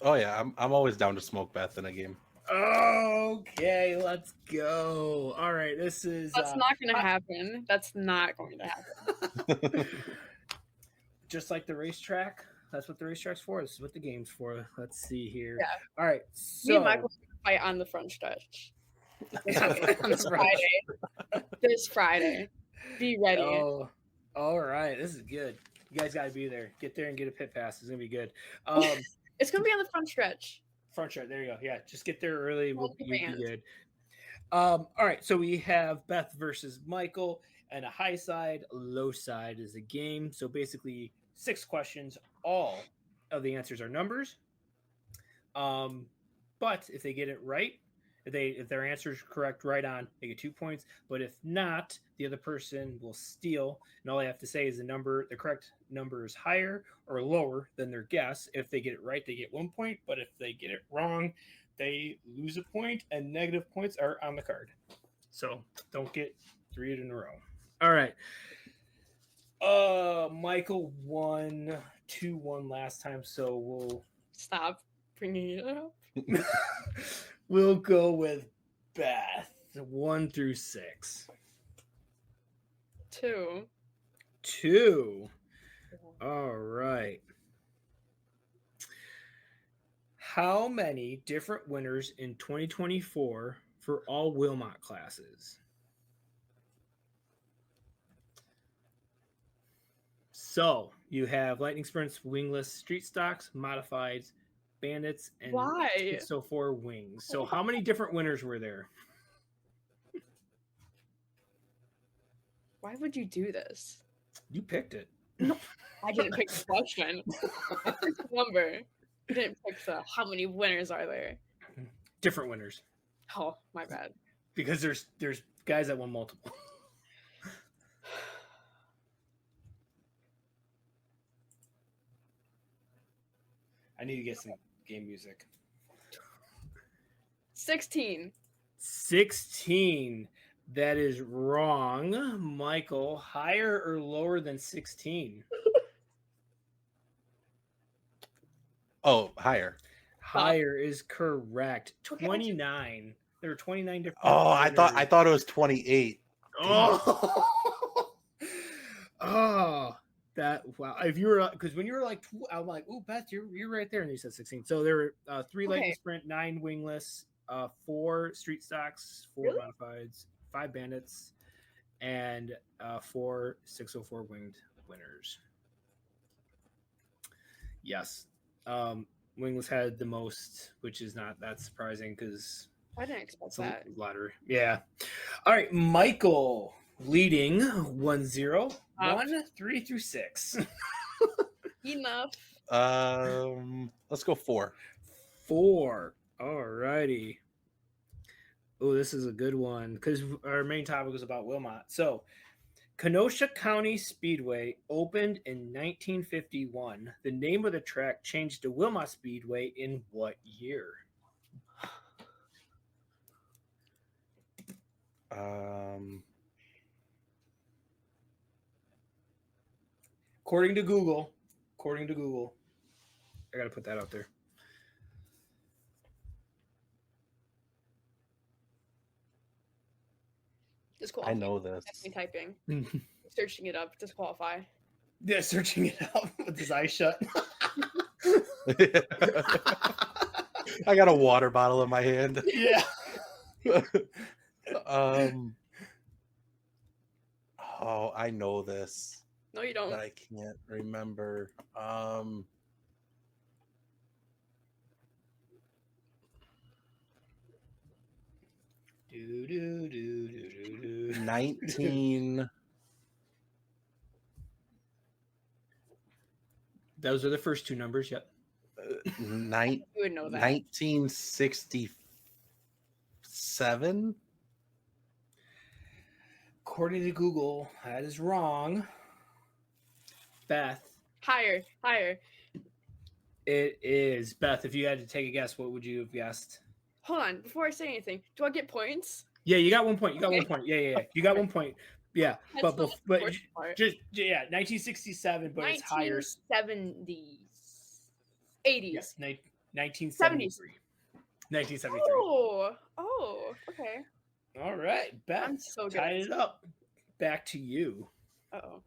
D: Oh yeah, I'm always down to smoke Beth in a game.
B: Okay, let's go. All right, this is.
C: That's not going to happen. That's not going to happen.
B: Just like the racetrack. That's what the racetrack's for. This is what the game's for. Let's see here.
C: Yeah.
B: All right. So
C: Me and Michael fight on the front stretch. This Friday. Be ready.
B: Oh, all right. This is good. You guys got to be there. Get there and get a pit pass. It's gonna be good.
C: It's gonna be on the front stretch.
B: Front stretch. There you go. Yeah, just get there early. You'll be good. All right. So we have Beth versus Michael, and a Highside, Lowside is a game. So basically, 6 questions. All of the answers are numbers. But if they get it right, if their answer is correct right on, they get 2 points. But if not, the other person will steal, and all they have to say is the correct number is higher or lower than their guess. If they get it right, they get 1 point. But if they get it wrong, they lose a point, and negative points are on the card. So don't get 3 in a row. All right. Michael won 2-1 last time, so we'll
C: stop bringing it up.
B: We'll go with Beth. 1 through 6.
C: 2.
B: 2. All right. How many different winners in 2024 for all Wilmot classes? So you have Lightning Sprints, Wingless, Street Stocks, Modifieds, Bandits, and 604 Wings. So how many different winners were there?
C: Why would you do this?
B: You picked it.
C: No, I didn't pick the question. I picked the number. I didn't pick how many winners are there.
B: Different winners.
C: Oh, my bad.
B: Because there's guys that won multiple. I need to get some game music.
C: 16.
B: 16. That is wrong. Michael, higher or lower than 16?
D: Oh, higher.
B: Higher is correct. 29. There were 29 different.
D: Oh, I thought it was 28.
B: Oh. Oh. That wow! If you were because when you were like, I'm like, oh, Beth, you're right there, and you said 16. So there were 3 Lightning Sprint, 9 Wingless, 4 Street Stocks, 4 Modifieds, 5 Bandits, and 4 604 Winged winners. Yes. Wingless had the most, which is not that surprising because
C: I didn't expect
B: it's a
C: that.
B: lottery. Yeah. All right, Michael leading 1-0. 3 through 6.
C: Enough.
D: Let's go 4.
B: 4. All righty. Oh, this is a good one because our main topic was about Wilmot. So, Kenosha County Speedway opened in 1951. The name of the track changed to Wilmot Speedway in what year? According to Google, I got to put that out there.
C: Disqualify.
D: I know this.
C: That's me typing. Searching it up. Disqualify.
B: Yeah, searching it up with his eyes shut.
D: I got a water bottle in my hand.
B: Yeah.
D: Oh, I know this,
C: No, you don't.
D: but I can't remember.
B: Do, do, do, do, do, do.
D: 19.
B: Those are the first two numbers. Yep.
C: You would know that.
D: 1967.
B: According to Google, that is wrong. Beth.
C: Higher.
B: It is. Beth, if you had to take a guess, what would you have guessed?
C: Hold on. Before I say anything, do I get points?
B: Yeah, you got 1 point. You got
C: Okay.
B: 1 point. Yeah. You got 1 point. Yeah,
C: That's
B: but
C: the worst part.
B: just 1967, but it's higher.
C: 1970s. 80s.
B: Yes, 1973. 1973.
C: Oh, okay.
B: All right, Beth.
C: I'm so good
B: tied
C: at
B: it up. Back to you.
C: Uh-oh.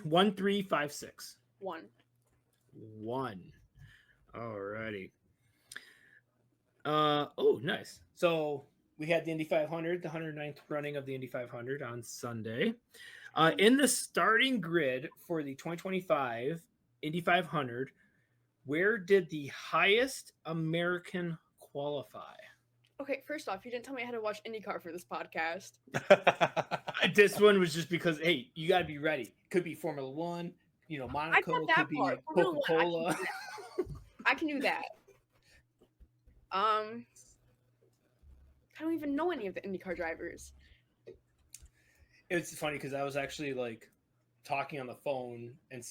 B: 1, 3, 5, 6.
C: 1.
B: 1. All righty. Oh, nice. So we had the Indy 500, the 109th running of the Indy 500 on Sunday. In the starting grid for the 2025 Indy 500, where did the highest American qualify?
C: Okay, first off, you didn't tell me I had to watch IndyCar for this podcast.
B: This one was just because, hey, you got to be ready. Could be Formula One, Monaco,
C: got that
B: could be
C: part. Formula One,
B: Coca-Cola.
C: I can do that. I don't even know any of the IndyCar drivers.
B: It's funny because I was actually like talking on the phone and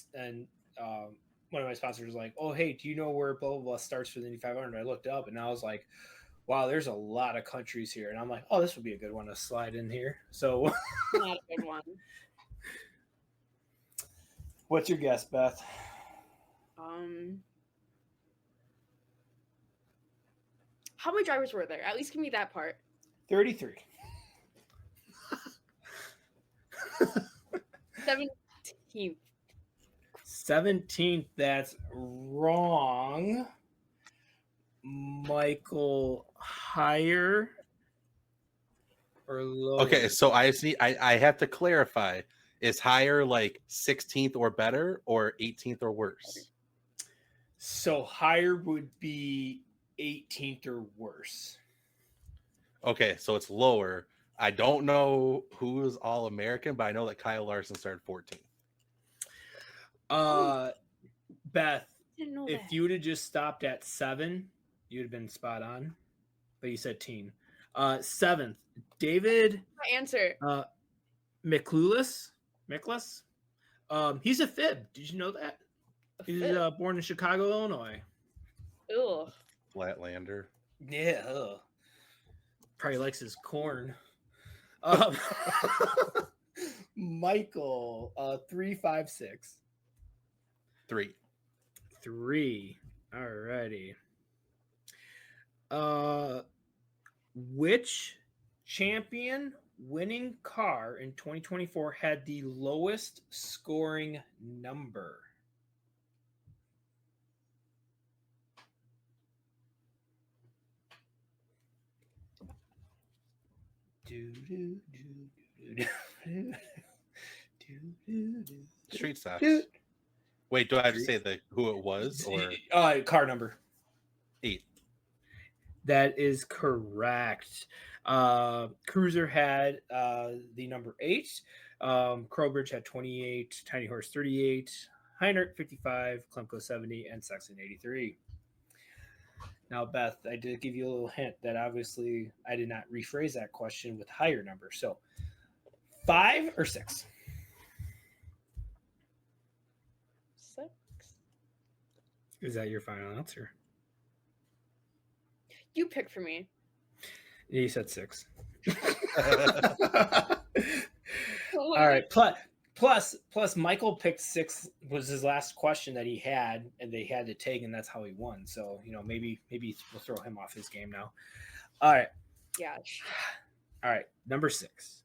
B: one of my sponsors was like, "Oh, hey, do you know where blah blah blah starts for the Indy 500?" I looked up and I was like, "Wow, there's a lot of countries here," and I'm like, "Oh, this would be a good one to slide in here." So,
C: Not a good one.
B: what's your guess, Beth?
C: How many drivers were there? At least give me that part.
B: 33.
C: 17th.
B: 17th. That's wrong. Michael, higher or lower?
D: Okay, so I have to clarify. Is higher like 16th or better or 18th or worse?
B: So higher would be 18th or worse.
D: Okay, so it's lower. I don't know who is all American, but I know that Kyle Larson started 14th.
B: Beth,
C: Didn't know
B: if
C: that.
B: you would have just stopped at 7, you'd have been spot on. But you said teen. 7th, David
C: My answer.
B: Miklas. He's a fib. Did you know that? He's born in Chicago, Illinois.
C: Ugh.
D: Flatlander.
B: Yeah. Probably likes his corn. Michael, 3, 5, 6.
D: 3.
B: 3. All righty. Which champion winning car in 2024 had the lowest scoring number?
D: Street stocks. Wait, do I have to say who it was or
B: car number?
D: 8?
B: That is correct. Cruiser had the number 8. Crowbridge had 28. Tiny Horse 38. Heinert 55. Klemko 70. And Sexton 83. Now, Beth, I did give you a little hint that obviously I did not rephrase that question with higher numbers. So 5 or 6?
C: 6.
B: Is that your final answer?
C: You pick for me.
B: Yeah, you said 6.
C: Oh,
B: All right. Plus, Michael picked 6 was his last question that he had, and they had to take, and that's how he won. So maybe we'll throw him off his game now. All right.
C: Gosh.
B: All right. Number 6.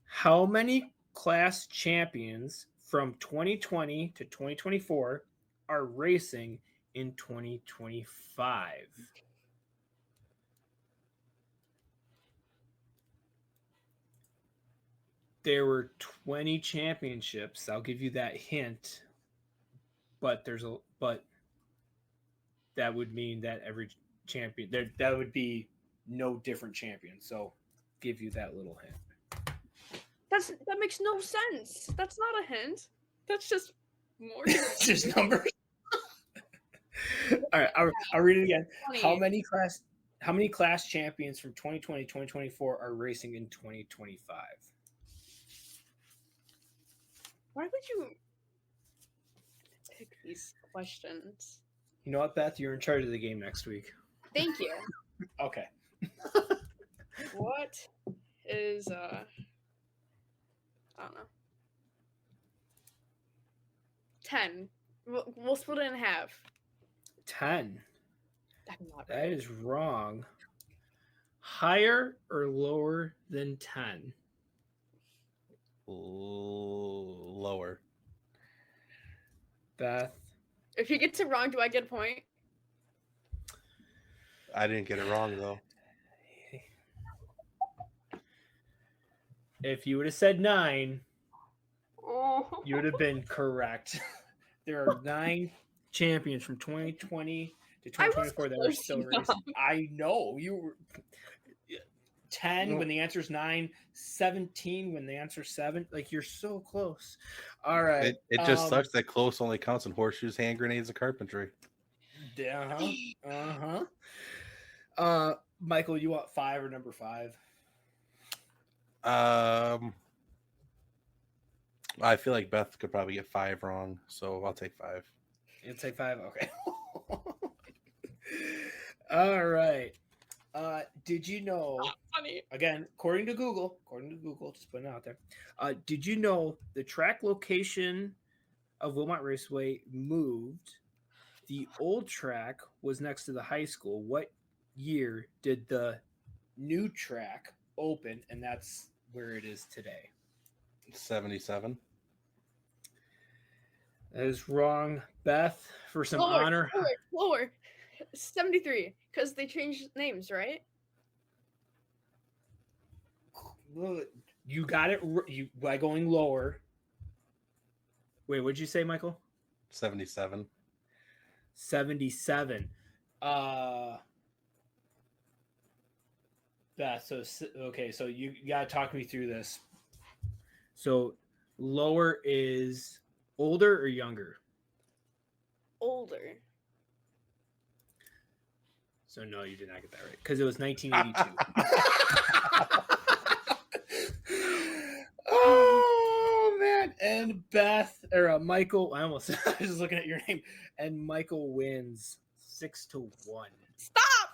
B: How many class champions from 2020 to 2024 are racing in 2025? There were 20 championships. I'll give you that hint. But that would mean that every champion that would be no different champion. So give you that little hint.
C: That makes no sense. That's not a hint. That's just more.
B: Just numbers. All right, I'll read it again.
C: 20.
B: How many class champions from 2020 2024 are racing in 2025?
C: Why would you pick these questions?
B: You know what, Beth? You're in charge of the game next week.
C: Thank you.
B: Okay.
C: What is I don't know. 10. We'll split it in half.
B: 10.
C: I'm not
B: That
C: right.
B: is wrong. Higher or lower than 10?
D: Lower.
B: Beth?
C: If you get it wrong, do I get a point?
D: I didn't get it wrong though.
B: If you would have said 9,
C: Oh.
B: you would have been correct. There are 9 champions from 2020 to 2024 that are
C: close
B: still
C: enough.
B: racing. I know. You were 10 when the answer is 9, 17 when the answer is 7. Like, you're so close. All right.
D: It just sucks that close only counts in horseshoes, hand grenades, and carpentry.
B: Michael, you want 5 or number 5?
D: I feel like Beth could probably get 5 wrong, so I'll take 5.
B: You'll take 5? Okay. All right. Did you know,
C: Funny.
B: again, according to Google, just putting it out there, did you know the track location of Wilmot Raceway moved? The old track was next to the high school. What year did the new track open? And that's where it is today.
D: 77.
B: That is wrong. Beth, for some honor.
C: Lower. 73, because they changed names, right?
B: You got it by going lower. Wait, what'd you say, Michael?
D: 77.
B: 77. Beth, so you gotta talk me through this. So lower is older or younger?
C: Older.
B: So no, you did not get that right because it was 1982. Oh man! And Beth or Michael, I was just looking at your name, and Michael wins 6-1.
C: Stop!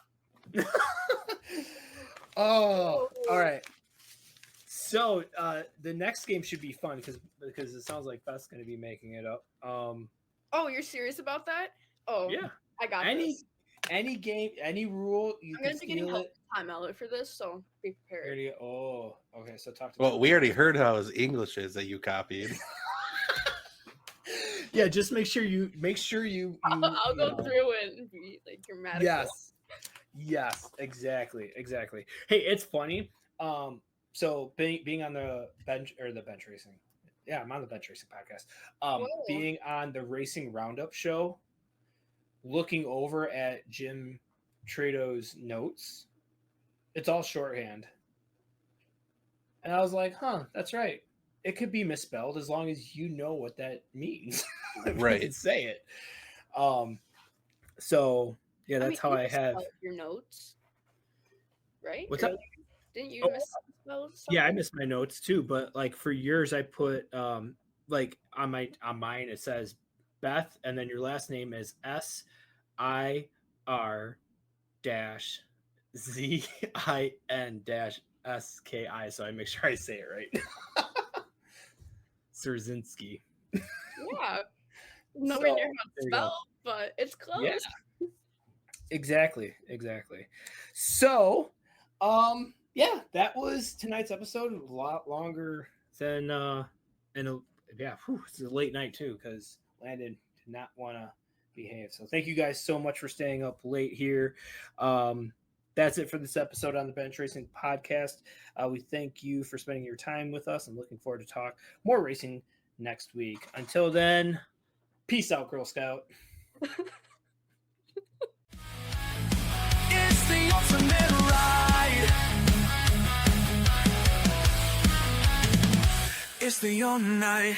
B: Oh, all right. So the next game should be fun because it sounds like Beth's going to be making it up.
C: Oh, you're serious about that? Oh,
B: Yeah.
C: I got this.
B: Any game, any rule, you
C: I'm
B: can
C: gonna be getting
B: steal
C: help
B: it.
C: time out for this, so be prepared.
B: Oh, okay. So talk to.
D: Well, we already heard how his English is that you copied.
B: Yeah, just make sure you.
C: I'll go through it and be like grammatical.
B: Yes, exactly. Hey, it's funny. So being on the bench racing, Yeah, I'm on the Bench Racing podcast.
C: Whoa.
B: Being on the Racing Roundup show, looking over at Jim Trado's notes, it's all shorthand. And I was like, huh, that's right. It could be misspelled as long as you know what that means.
D: Right.
B: You can say it. So yeah, that's how
C: you
B: I have
C: misspelled your notes, right?
B: What's up?
C: Didn't you
B: Oh,
C: misspell something?
B: Yeah, I missed my notes too, but like for years I put like on mine it says Beth and then your last name is SIR-ZIN-SKI, so I make sure I say it right. Szerzynski.
C: Yeah. Nowhere
B: So,
C: near how
B: there
C: it's
B: you go.
C: spelled, but it's close.
B: Yeah. Exactly. So, yeah, that was tonight's episode. A lot longer than it's a late night too because Landon did not want to behave. So thank you guys so much for staying up late here. That's it for this episode on the Bench Racing Podcast. We thank you for spending your time with us and looking forward to talk more racing next week. Until then, peace out, Girl Scout.
A: It's the ultimate ride. It's the all night.